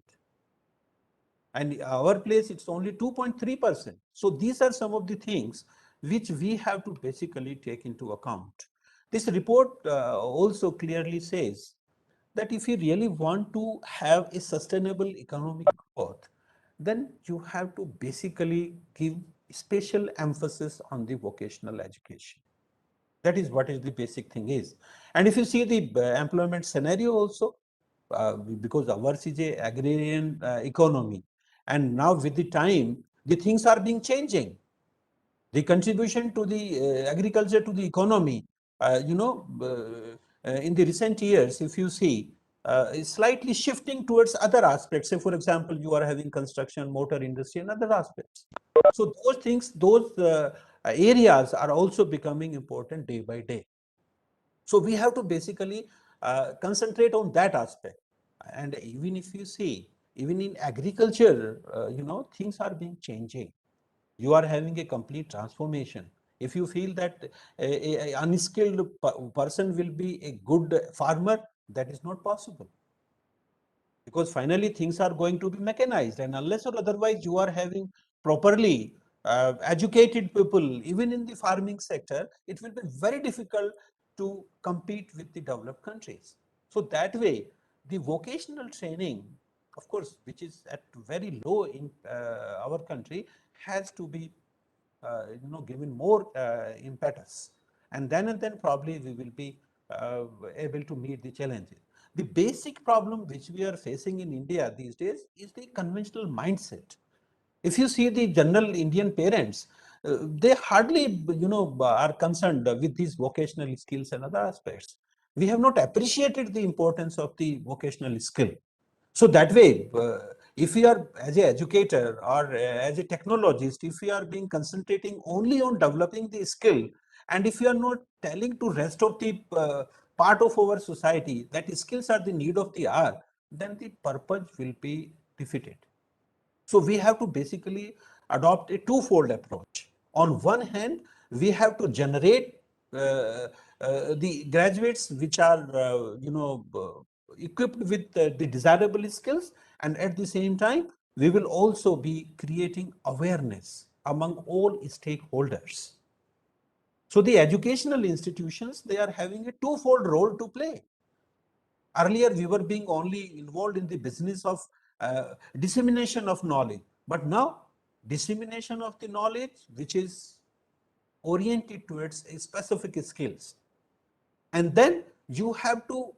And our place, it's only 2.3%. So these are some of the things which we have to basically take into account. This report also clearly says that if you really want to have a sustainable economic growth, then you have to basically give special emphasis on the vocational education. That is what is the basic thing is. And if you see the employment scenario also, because ours is a agrarian economy, and now with the time, the things are being changing. The contribution to the agriculture to the economy, in the recent years, if you see, is slightly shifting towards other aspects. Say, for example, you are having construction, motor industry, and other aspects. So those things, those areas are also becoming important day by day. So we have to basically concentrate on that aspect. And even if you see, even in agriculture, things are being changing. You are having a complete transformation. If you feel that a unskilled person will be a good farmer, that is not possible. Because finally things are going to be mechanized, and unless or otherwise you are having properly educated people, even in the farming sector, it will be very difficult to compete with the developed countries. So that way, the vocational training, of course, which is at very low in our country, has to be given more impetus, and then probably we will be able to meet the challenges. The basic problem which we are facing in India these days is the conventional mindset. If you see the general Indian parents, they hardly are concerned with these vocational skills and other aspects. We have not appreciated the importance of the vocational skill. So that way, if we are as an educator or as a technologist, if we are being concentrating only on developing the skill, and if we are not telling to rest of the part of our society that skills are the need of the hour, then the purpose will be defeated. So we have to basically adopt a twofold approach. On one hand, we have to generate the graduates which are equipped with the desirable skills, and at the same time we will also be creating awareness among all stakeholders. So the educational institutions, they are having a twofold role to play. Earlier, we were being only involved in the business of dissemination of knowledge, but now dissemination of the knowledge which is oriented towards a specific skills. And then you have to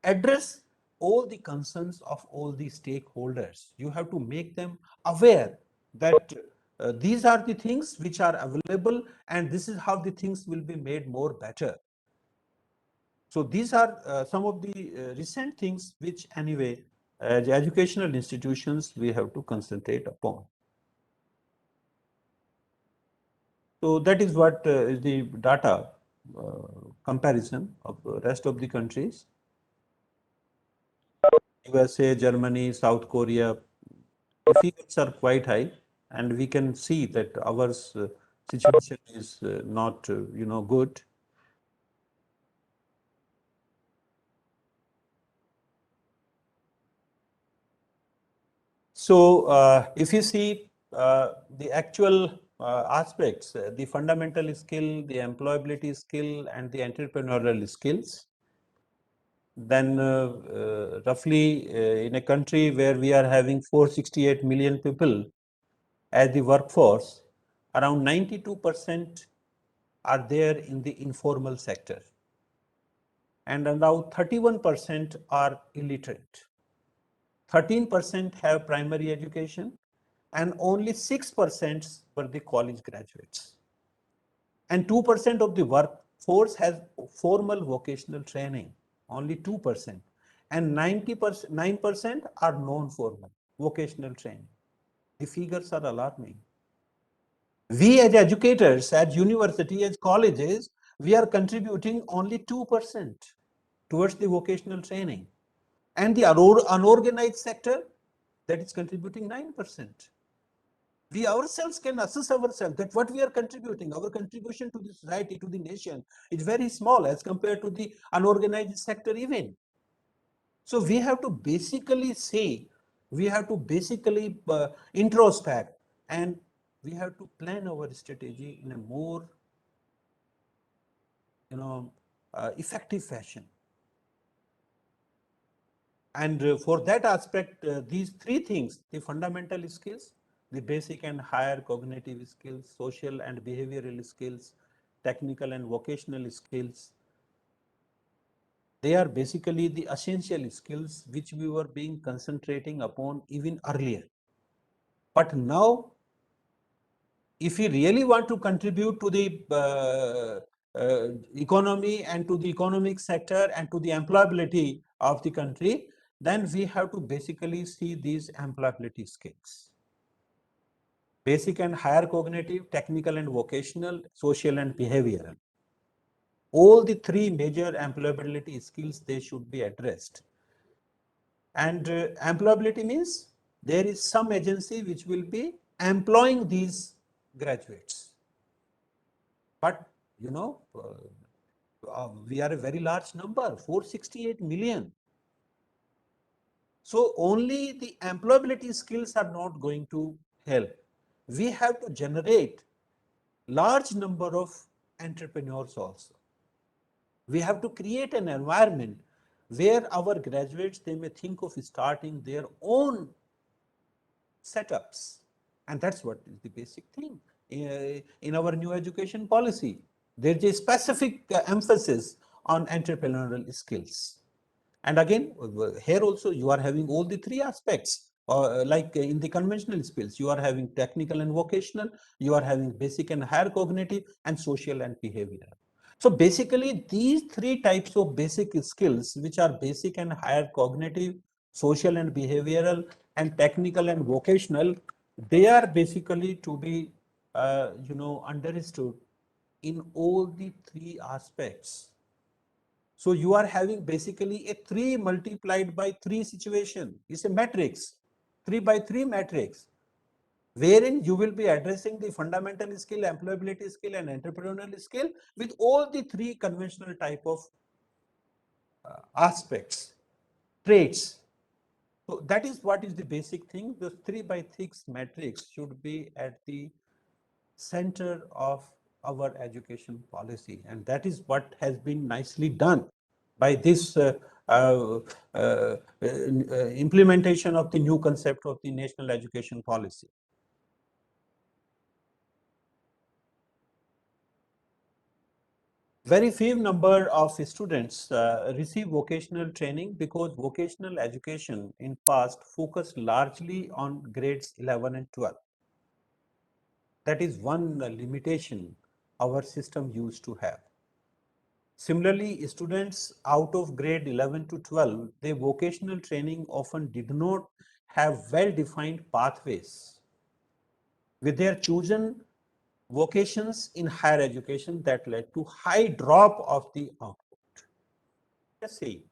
address all the concerns of all the stakeholders. You have to make them aware that these are the things which are available, and this is how the things will be made more better. So these are some of the recent things which anyway as educational institutions we have to concentrate upon. So that is what is the data comparison of the rest of the countries. USA, Germany, South Korea, the figures are quite high, and we can see that our situation is not good. So if you see the actual aspects, the fundamental skill, the employability skill, and the entrepreneurial skills, then roughly in a country where we are having 468 million people as the workforce, around 92% are there in the informal sector, and around 31% are illiterate. 13% have primary education, and only 6% were the college graduates. And 2% of the workforce has formal vocational training, only 2%. And 9% are non-formal vocational training. The figures are alarming. We as educators, at university, as colleges, we are contributing only 2% towards the vocational training. And the unorganized sector, that is contributing 9%. We ourselves can assess ourselves that what we are contributing, our contribution to the society, to the nation, is very small as compared to the unorganized sector even. So we have to basically say, we have to basically introspect, and we have to plan our strategy in a more effective fashion. And for that aspect, these three things, the fundamental skills, the basic and higher cognitive skills, social and behavioral skills, technical and vocational skills, they are basically the essential skills which we were being concentrating upon even earlier. But now, if we really want to contribute to the economy and to the economic sector and to the employability of the country, then we have to basically see these employability skills. Basic and higher cognitive, technical and vocational, social and behavioral. All the three major employability skills, they should be addressed. And employability means there is some agency which will be employing these graduates. But we are a very large number, 468 million. So only the employability skills are not going to help. We have to generate large number of entrepreneurs also. We have to create an environment where our graduates, they may think of starting their own setups. And that's what is the basic thing in our new education policy. There's a specific emphasis on entrepreneurial skills. And again, here also you are having all the three aspects. Like in the conventional skills, you are having technical and vocational, you are having basic and higher cognitive, and social and behavioral. So basically, these three types of basic skills, which are basic and higher cognitive, social and behavioral, and technical and vocational, they are basically to be, understood in all the three aspects. So you are having basically a 3 multiplied by 3 situation. It's a matrix, 3 by 3 matrix, wherein you will be addressing the fundamental skill, employability skill, and entrepreneurial skill with all the three conventional type of aspects, traits. So that is what is the basic thing. The 3 by 6 matrix should be at the center of our education policy, and that is what has been nicely done by this implementation of the new concept of the national education policy. Very few number of students receive vocational training because vocational education in past focused largely on grades 11 and 12. That is one limitation our system used to have. Similarly, students out of grade 11 to 12, their vocational training often did not have well-defined pathways with their chosen vocations in higher education that led to high drop of the output. Let's say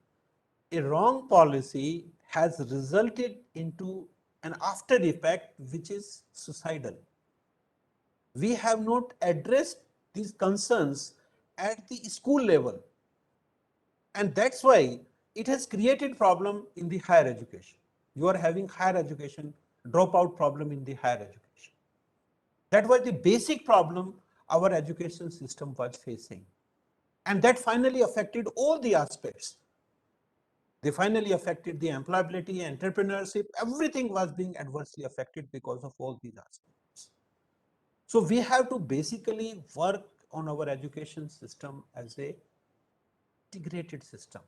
a wrong policy has resulted into an after effect which is suicidal. We have not addressed these concerns at the school level. And that's why it has created problem in the higher education. You are having higher education dropout problem in the higher education. That was the basic problem our education system was facing. And that finally affected all the aspects. They finally affected the employability, entrepreneurship, everything was being adversely affected because of all these aspects. So we have to basically work on our education system as a integrated system.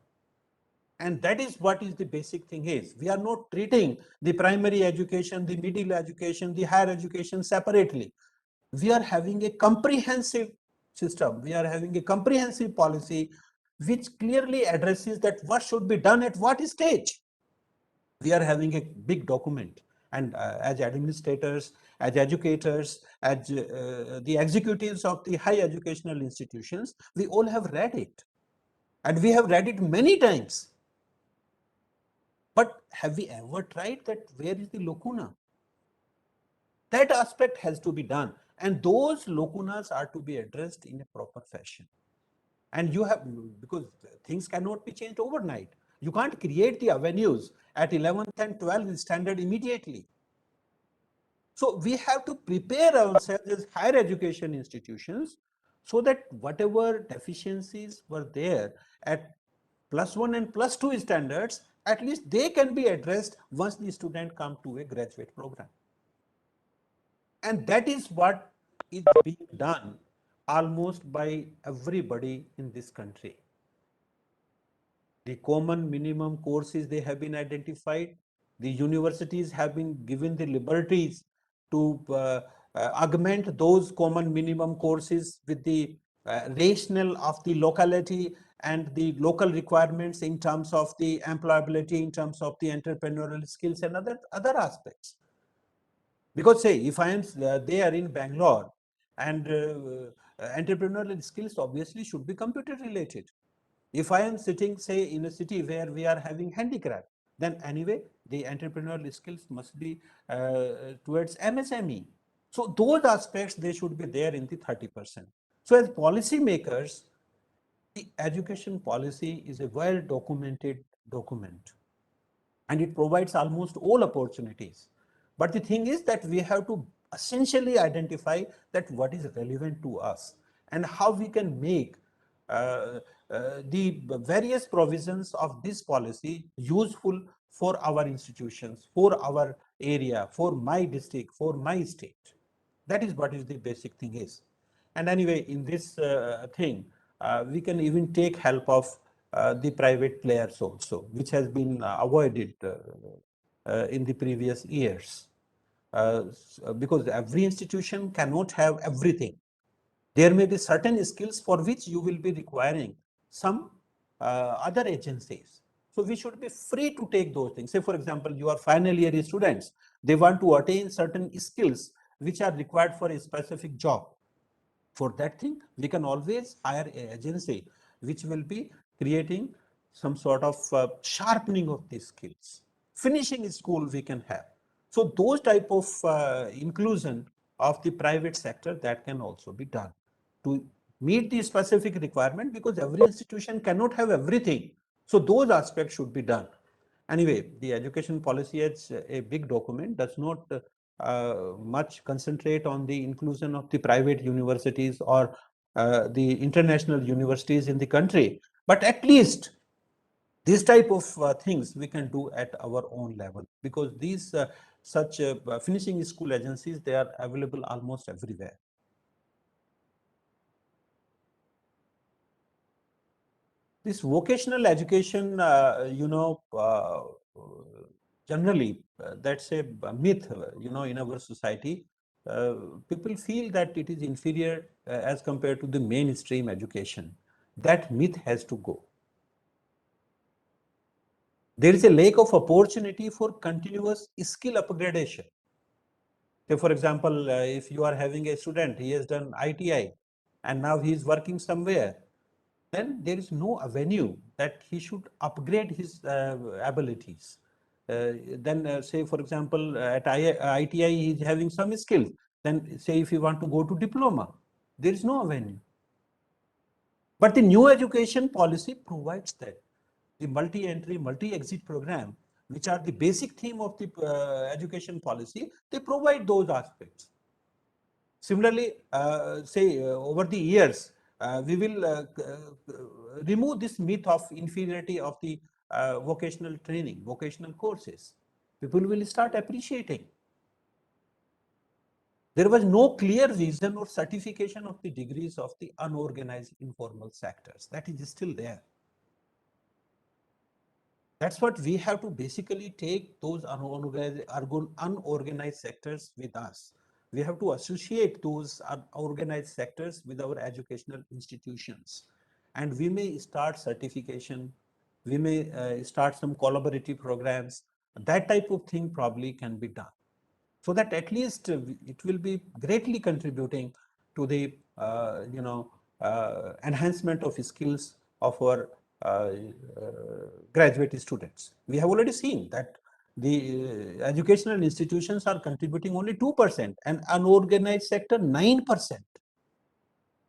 And that is what is the basic thing is. We are not treating the primary education, the middle education, the higher education separately. We are having a comprehensive system. We are having a comprehensive policy which clearly addresses that what should be done at what stage. We are having a big document, and as administrators, as educators, as the executives of the high educational institutions, we all have read it, and we have read it many times. But have we ever tried that? Where is the lacuna? That aspect has to be done, and those lacunas are to be addressed in a proper fashion. And you have, because things cannot be changed overnight. You can't create the avenues at 11th and 12th standard immediately. So we have to prepare ourselves as higher education institutions so that whatever deficiencies were there at +1 and +2 standards, at least they can be addressed once the student come to a graduate program. And that is what is being done almost by everybody in this country. The common minimum courses, they have been identified. The universities have been given the liberties to augment those common minimum courses with the rationale of the locality and the local requirements in terms of the employability, in terms of the entrepreneurial skills and other aspects. Because say, if I am there in Bangalore, and entrepreneurial skills obviously should be computer related. If I am sitting, say, in a city where we are having handicraft, then anyway, the entrepreneurial skills must be towards MSME. So those aspects, they should be there in the 30%. So as policy makers, the education policy is a well documented document, and it provides almost all opportunities. But the thing is that we have to essentially identify that what is relevant to us and how we can make the various provisions of this policy useful for our institutions, for our area, for my district, for my state. That is what is the basic thing is. And anyway, in this thing, we can even take help of the private players also, which has been avoided in the previous years. Because every institution cannot have everything. There may be certain skills for which you will be requiring some other agencies. So we should be free to take those things. Say, for example, you are final year students. They want to attain certain skills which are required for a specific job. For that thing, we can always hire an agency which will be creating some sort of sharpening of these skills. Finishing school we can have. So those type of inclusion of the private sector, that can also be done to meet the specific requirement, because every institution cannot have everything. So those aspects should be done. Anyway, the education policy as a big document does not much concentrate on the inclusion of the private universities or the international universities in the country, but at least this type of things we can do at our own level, because these such finishing school agencies, they are available almost everywhere. This vocational education, generally, that's a myth, in our society. People feel that it is inferior as compared to the mainstream education. That myth has to go. There is a lack of opportunity for continuous skill upgradation. Say, for example, if you are having a student, he has done ITI and now he is working somewhere, then there is no avenue that he should upgrade his abilities. Then say, for example, at ITI he is having some skills. Then say if you want to go to diploma, there is no avenue. But the new education policy provides that. The multi-entry, multi-exit program, which are the basic theme of the education policy, they provide those aspects. Similarly, say over the years, we will remove this myth of inferiority of the vocational training, vocational courses. People will start appreciating. There was no clear vision or certification of the degrees of the unorganized informal sectors. That is still there. That's what we have to basically take those unorganized sectors with us. We have to associate those unorganized sectors with our educational institutions. And we may start certification, we may start some collaborative programs. That type of thing probably can be done, so that at least it will be greatly contributing to the enhancement of skills of our graduate students. We have already seen that the educational institutions are contributing only 2% and unorganized sector 9%.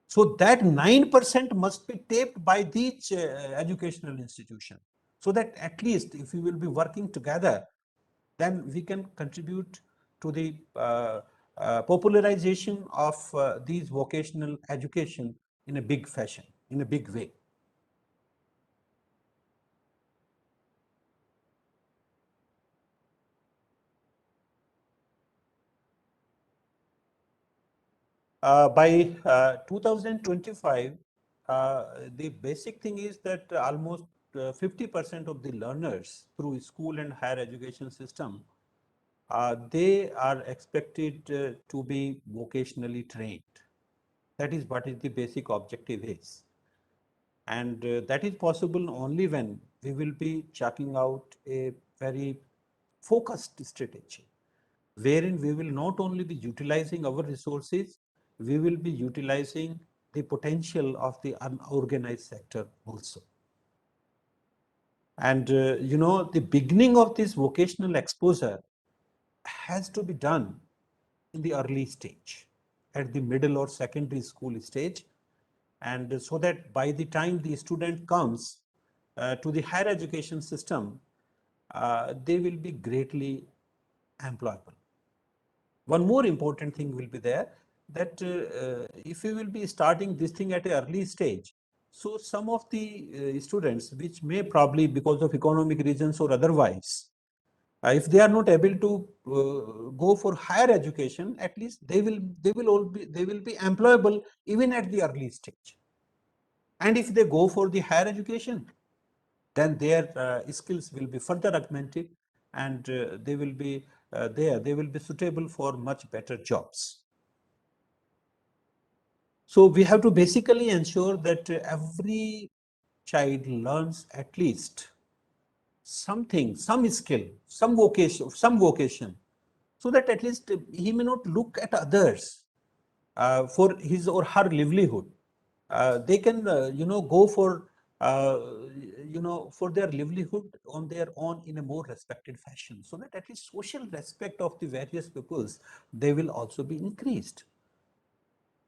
So that 9% must be tapped by each educational institution, so that at least if we will be working together, then we can contribute to the popularization of these vocational education in a big fashion, in a big way. By 2025, the basic thing is that almost 50% of the learners through school and higher education system, they are expected to be vocationally trained. That is what is the basic objective is. And that is possible only when we will be chalking out a very focused strategy, wherein we will not only be utilizing our resources, we will be utilizing the potential of the unorganized sector also. And the beginning of this vocational exposure has to be done in the early stage, at the middle or secondary school stage, and so that by the time the student comes to the higher education system, they will be greatly employable. One more important thing will be there, that if we will be starting this thing at an early stage, So some of the students, which may probably because of economic reasons or otherwise, if they are not able to go for higher education, at least they will be employable even at the early stage. And if they go for the higher education, then their skills will be further augmented, and they will be they will be suitable for much better jobs. So we have to basically ensure that every child learns at least something, some skill, some vocation, so that at least he may not look at others for his or her livelihood. They can, go for, for their livelihood on their own in a more respected fashion, so that at least social respect of the various peoples, they will also be increased.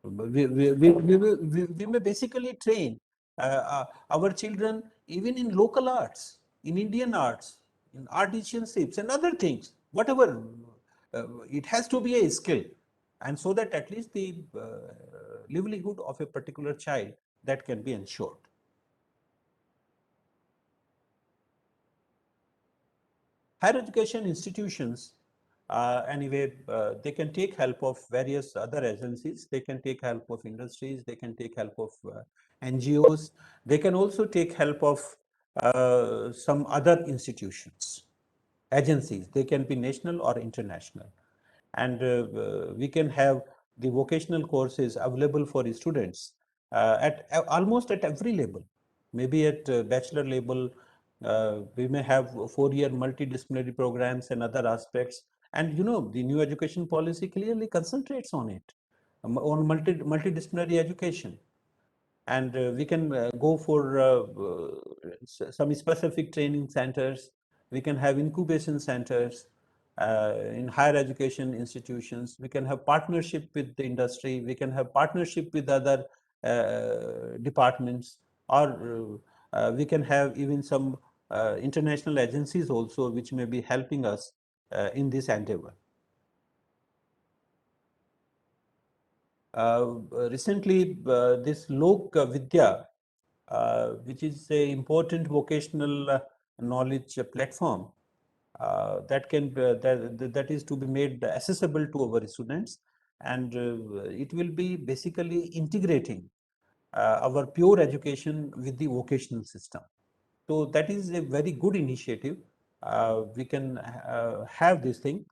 We may basically train our children even in local arts, in Indian arts, in artisans and other things, whatever. It has to be a skill, and so that at least the livelihood of a particular child that can be ensured. Higher education institutions, anyway, they can take help of various other agencies. They can take help of industries. They can take help of NGOs. They can also take help of some other institutions, agencies. They can be national or international. And we can have the vocational courses available for students at almost at every level. Maybe at bachelor level, we may have 4-year multidisciplinary programs and other aspects. And the new education policy clearly concentrates on it, on multidisciplinary education. And we can go for some specific training centers. We can have incubation centers in higher education institutions. We can have partnership with the industry. We can have partnership with other departments, or we can have even some international agencies also, which may be helping us in this endeavor. Recently, this Lok Vidya, which is an important vocational knowledge platform that is to be made accessible to our students, and it will be basically integrating our pure education with the vocational system. So that is a very good initiative. We can have this thing,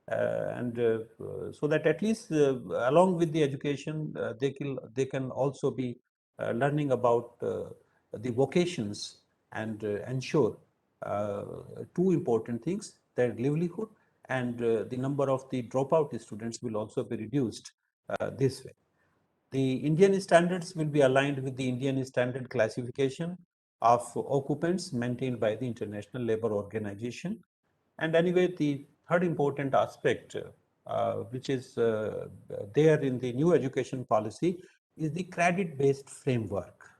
and so that at least along with the education, they can also be learning about the vocations, and ensure two important things: their livelihood, and the number of the dropout students will also be reduced this way. The Indian standards will be aligned with the Indian standard classification of occupants maintained by the International Labour Organization. And anyway, the third important aspect, which is there in the new education policy, is the credit-based framework.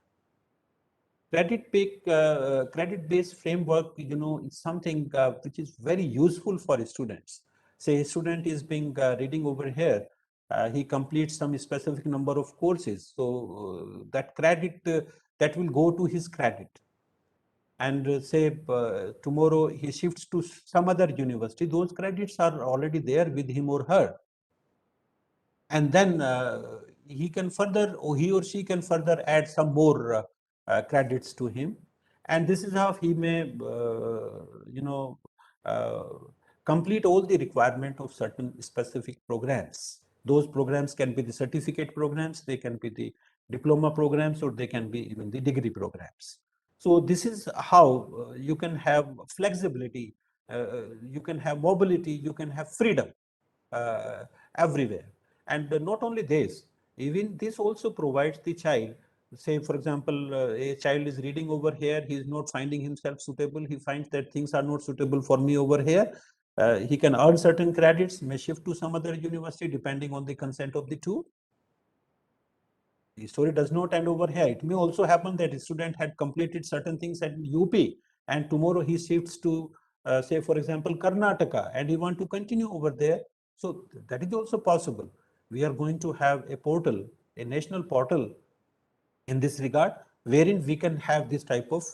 Credit-based framework, is something which is very useful for students. Say a student is being reading over here, he completes some specific number of courses, so that credit that will go to his credit. And say tomorrow he shifts to some other university, those credits are already there with him or her, and then he can further, or he or she can further add some more credits to him, and this is how he may uh, complete all the requirement of certain specific programs. Those programs can be the certificate programs, they can be the diploma programs, or they can be even the degree programs. So this is how you can have flexibility, you can have mobility, you can have freedom everywhere. And not only this, even this also provides the child, say for example, a child is reading over here, he is not finding himself suitable, he finds that things are not suitable for me over here. He can earn certain credits, may shift to some other university depending on the consent of the two. The story does not end over here. It may also happen that a student had completed certain things at UP, and tomorrow he shifts to, say for example, Karnataka, and he want to continue over there. So that is also possible. We are going to have a portal, a national portal in this regard, wherein we can have this type of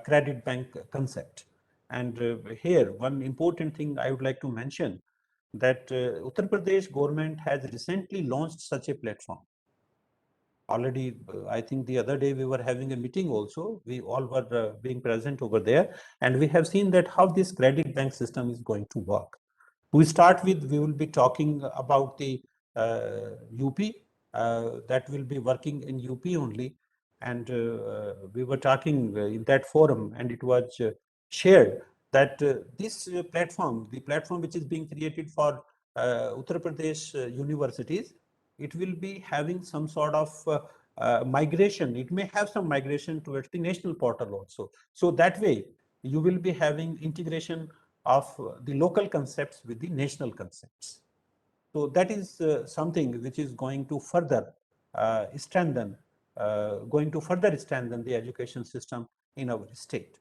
credit bank concept. And here, one important thing I would like to mention, that Uttar Pradesh government has recently launched such a platform. Already, I think the other day we were having a meeting also. We all were being present over there, and we have seen that how this credit bank system is going to work. We start with, we will be talking about the UP, that will be working in UP only. And we were talking in that forum, and it was shared that this platform, the platform which is being created for Uttar Pradesh universities, it will be having some sort of migration. It may have some migration towards the national portal also. So that way, you will be having integration of the local concepts with the national concepts. So that is something which is going to further strengthen the education system in our state.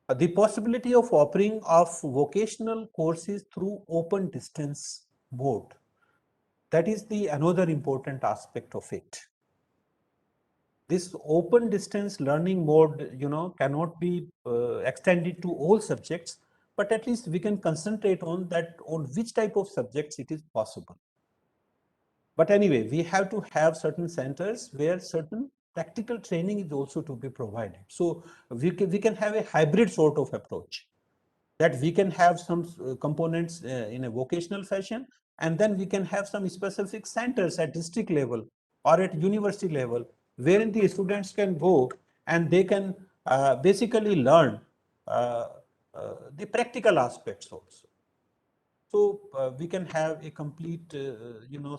The possibility of offering of vocational courses through open distance mode, that is the another important aspect of it. This open distance learning mode, cannot be extended to all subjects, but at least we can concentrate on that, on which type of subjects it is possible. But anyway, we have to have certain centers where certain practical training is also to be provided. So we can have a hybrid sort of approach, that we can have some components in a vocational fashion, and then we can have some specific centers at district level or at university level, wherein the students can go and they can basically learn the practical aspects also. So we can have a complete,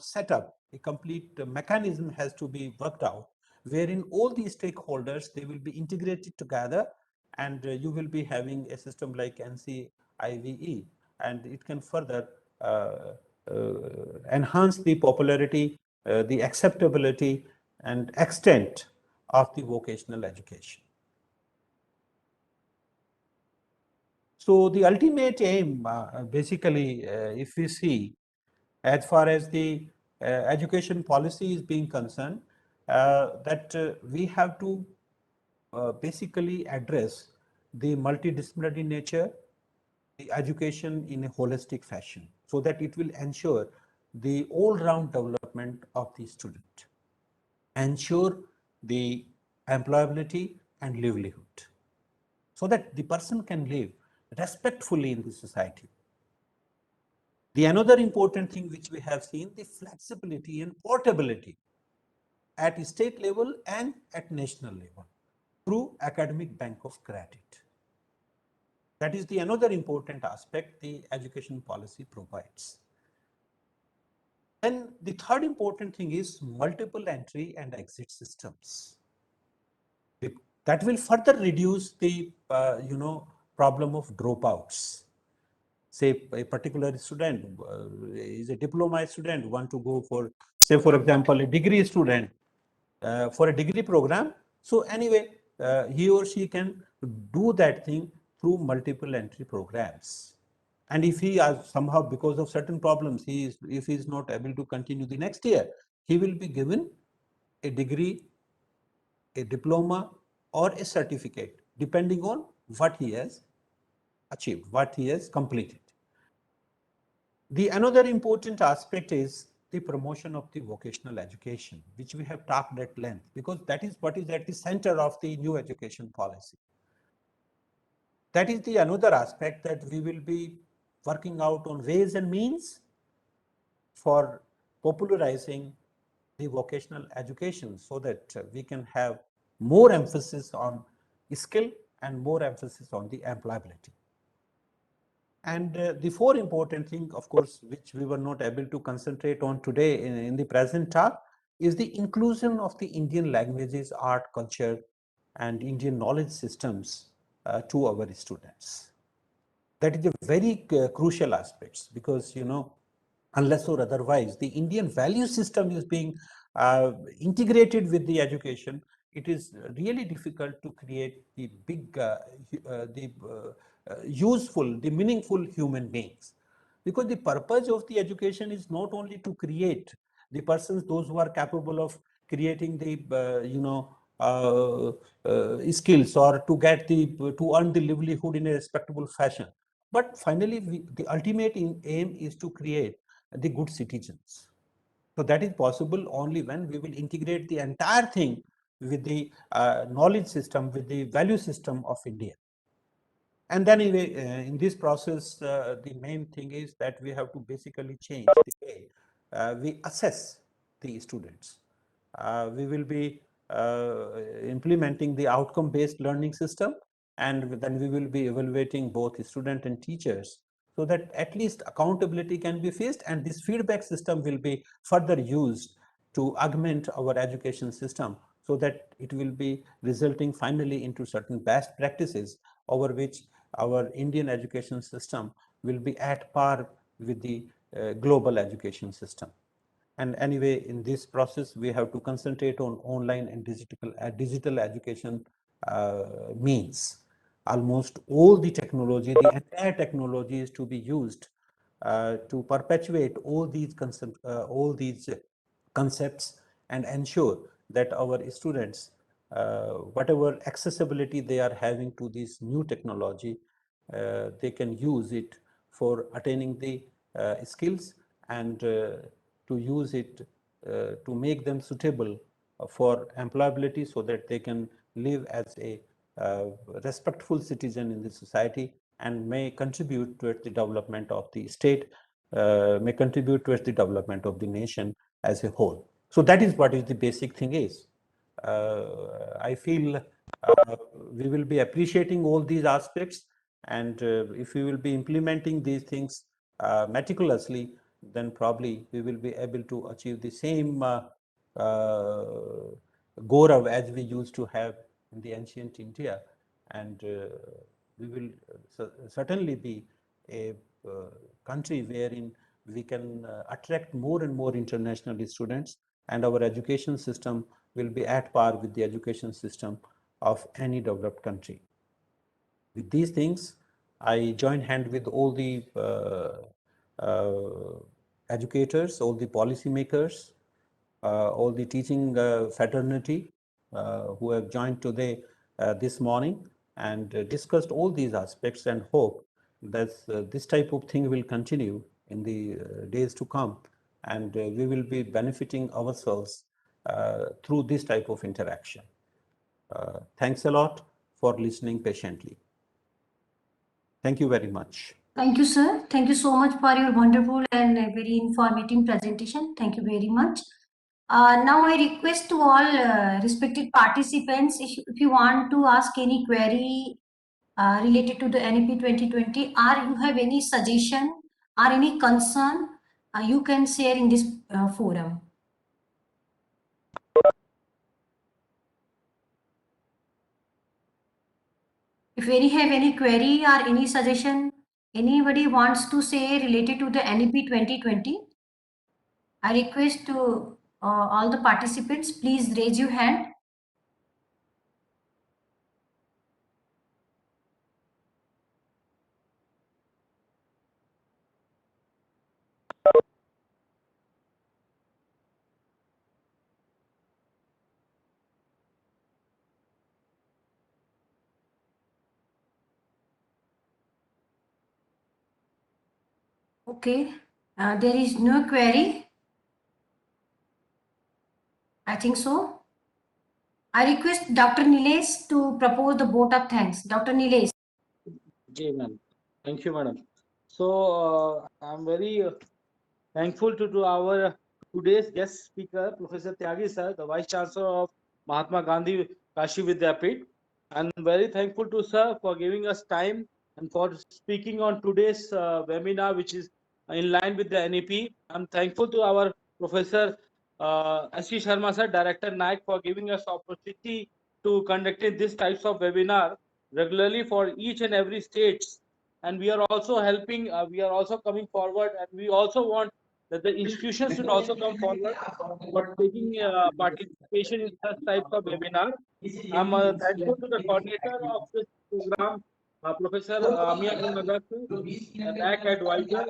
setup, a complete mechanism has to be worked out, wherein all the stakeholders, they will be integrated together, and you will be having a system like NCIVE, and it can further enhance the popularity, the acceptability and extent of the vocational education. So the ultimate aim, basically, if we see, as far as the education policy is being concerned, that we have to basically address the multidisciplinary nature, the education in a holistic fashion, so that it will ensure the all-round development of the student, ensure the employability and livelihood, so that the person can live respectfully in the society. The another important thing which we have seen, the flexibility and portability at state level and at national level through academic bank of credit. That is the another important aspect the education policy provides. Then the third important thing is multiple entry and exit systems. That will further reduce the problem of dropouts. Say a particular student is a diploma student, want to go for, say for example, a degree student for a degree program. So anyway, he or she can do that thing through multiple entry programs. And if he has somehow, because of certain problems, if he is not able to continue the next year, he will be given a degree, a diploma, or a certificate, depending on what he has achieved, what he has completed. The another important aspect is the promotion of the vocational education, which we have talked at length, because that is what is at the center of the new education policy. That is the another aspect that we will be working out on ways and means for popularizing the vocational education, so that we can have more emphasis on skill and more emphasis on the employability. And the four important thing, of course, which we were not able to concentrate on today in the present talk, is the inclusion of the Indian languages, art, culture, and Indian knowledge systems to our students. That is a very crucial aspects, because unless or otherwise the Indian value system is being integrated with the education, it is really difficult to create the big, useful, the meaningful human beings. Because the purpose of the education is not only to create the persons, those who are capable of creating the skills or to get to earn the livelihood in a respectable fashion. But finally, the ultimate aim is to create the good citizens. So that is possible only when we will integrate the entire thing with the knowledge system, with the value system of India. And then in this process, the main thing is that we have to basically change the way we assess the students. We will be implementing the outcome-based learning system, and then we will be evaluating both student and teachers, so that at least accountability can be faced, and this feedback system will be further used to augment our education system, so that it will be resulting finally into certain best practices over which our Indian education system will be at par with the global education system. And anyway, in this process, we have to concentrate on online and digital education means. Almost all the technology, the entire technology is to be used to perpetuate all these concepts and ensure that our students, whatever accessibility they are having to this new technology, they can use it for attaining the skills and to use it to make them suitable for employability, so that they can live as a respectful citizen in the society and may contribute towards the development of the state, may contribute towards the development of the nation as a whole. So that is what is the basic thing is. I feel we will be appreciating all these aspects, and if we will be implementing these things meticulously, then probably we will be able to achieve the same Gaurav as we used to have in the ancient India, and we will certainly be a country wherein we can attract more and more international students, and our education system will be at par with the education system of any developed country. With these things, I join hand with all the educators, all the policymakers, all the teaching fraternity who have joined today this morning and discussed all these aspects, and hope that this type of thing will continue in the days to come, and we will be benefiting ourselves through this type of interaction. Thanks a lot for listening patiently. Thank you very much. Thank you, sir. Thank you so much for your wonderful and very informative presentation. Thank you very much. Now I request to all respected participants, if you want to ask any query related to the NEP 2020, or you have any suggestion or any concern, you can share in this forum. If any have any query or any suggestion, anybody wants to say related to the NEP 2020, I request to all the participants, please raise your hand. Okay, there is no query. I think so. I request Dr. Nilesh to propose the vote of thanks. Dr. Nilesh. Okay, ma'am. Thank you, madam. So I'm very thankful to our today's guest speaker, Professor Tyagi sir, the Vice Chancellor of Mahatma Gandhi Kashi Vidyapit. I'm very thankful to sir for giving us time and for speaking on today's webinar, which is in line with the NEP. I'm thankful to our Professor S.C. Sharma sir, Director NAAC, for giving us opportunity to conducting these types of webinar regularly for each and every states. And we are also helping, we are also coming forward, and we also want that the institutions should also come forward for taking participation in such types of webinar. I'm thankful to the coordinator of this program, Professor Amia Nagar, an NAAC advisor,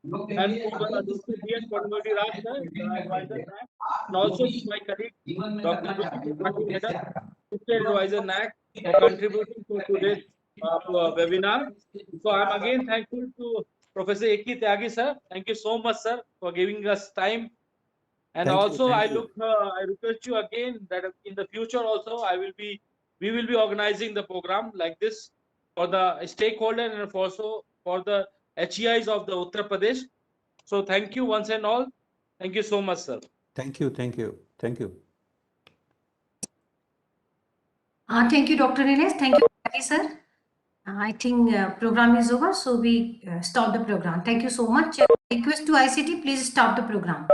and to Mr. B.N. Kodamudi Raj, sir, the advisor NAAC, and also to my colleague, Dr. Ruchi, Head of Assistant Advisor NAAC, for contributing to today's webinar. So I'm again thankful to Professor A.K. Tyagi, sir. Thank you so much, sir, for giving us time. And Thank you, also, thank you. I request you again that in the future also, we will be organizing the program like this for the stakeholder and also for the HEIs of the Uttar Pradesh. So thank you once and all. Thank you so much, sir. Thank you, thank you, thank you. Thank you, Dr. Nilesh. Thank you, Tyagi, sir. I think program is over, so we stop the program. Thank you so much. Request to ICT, please stop the program.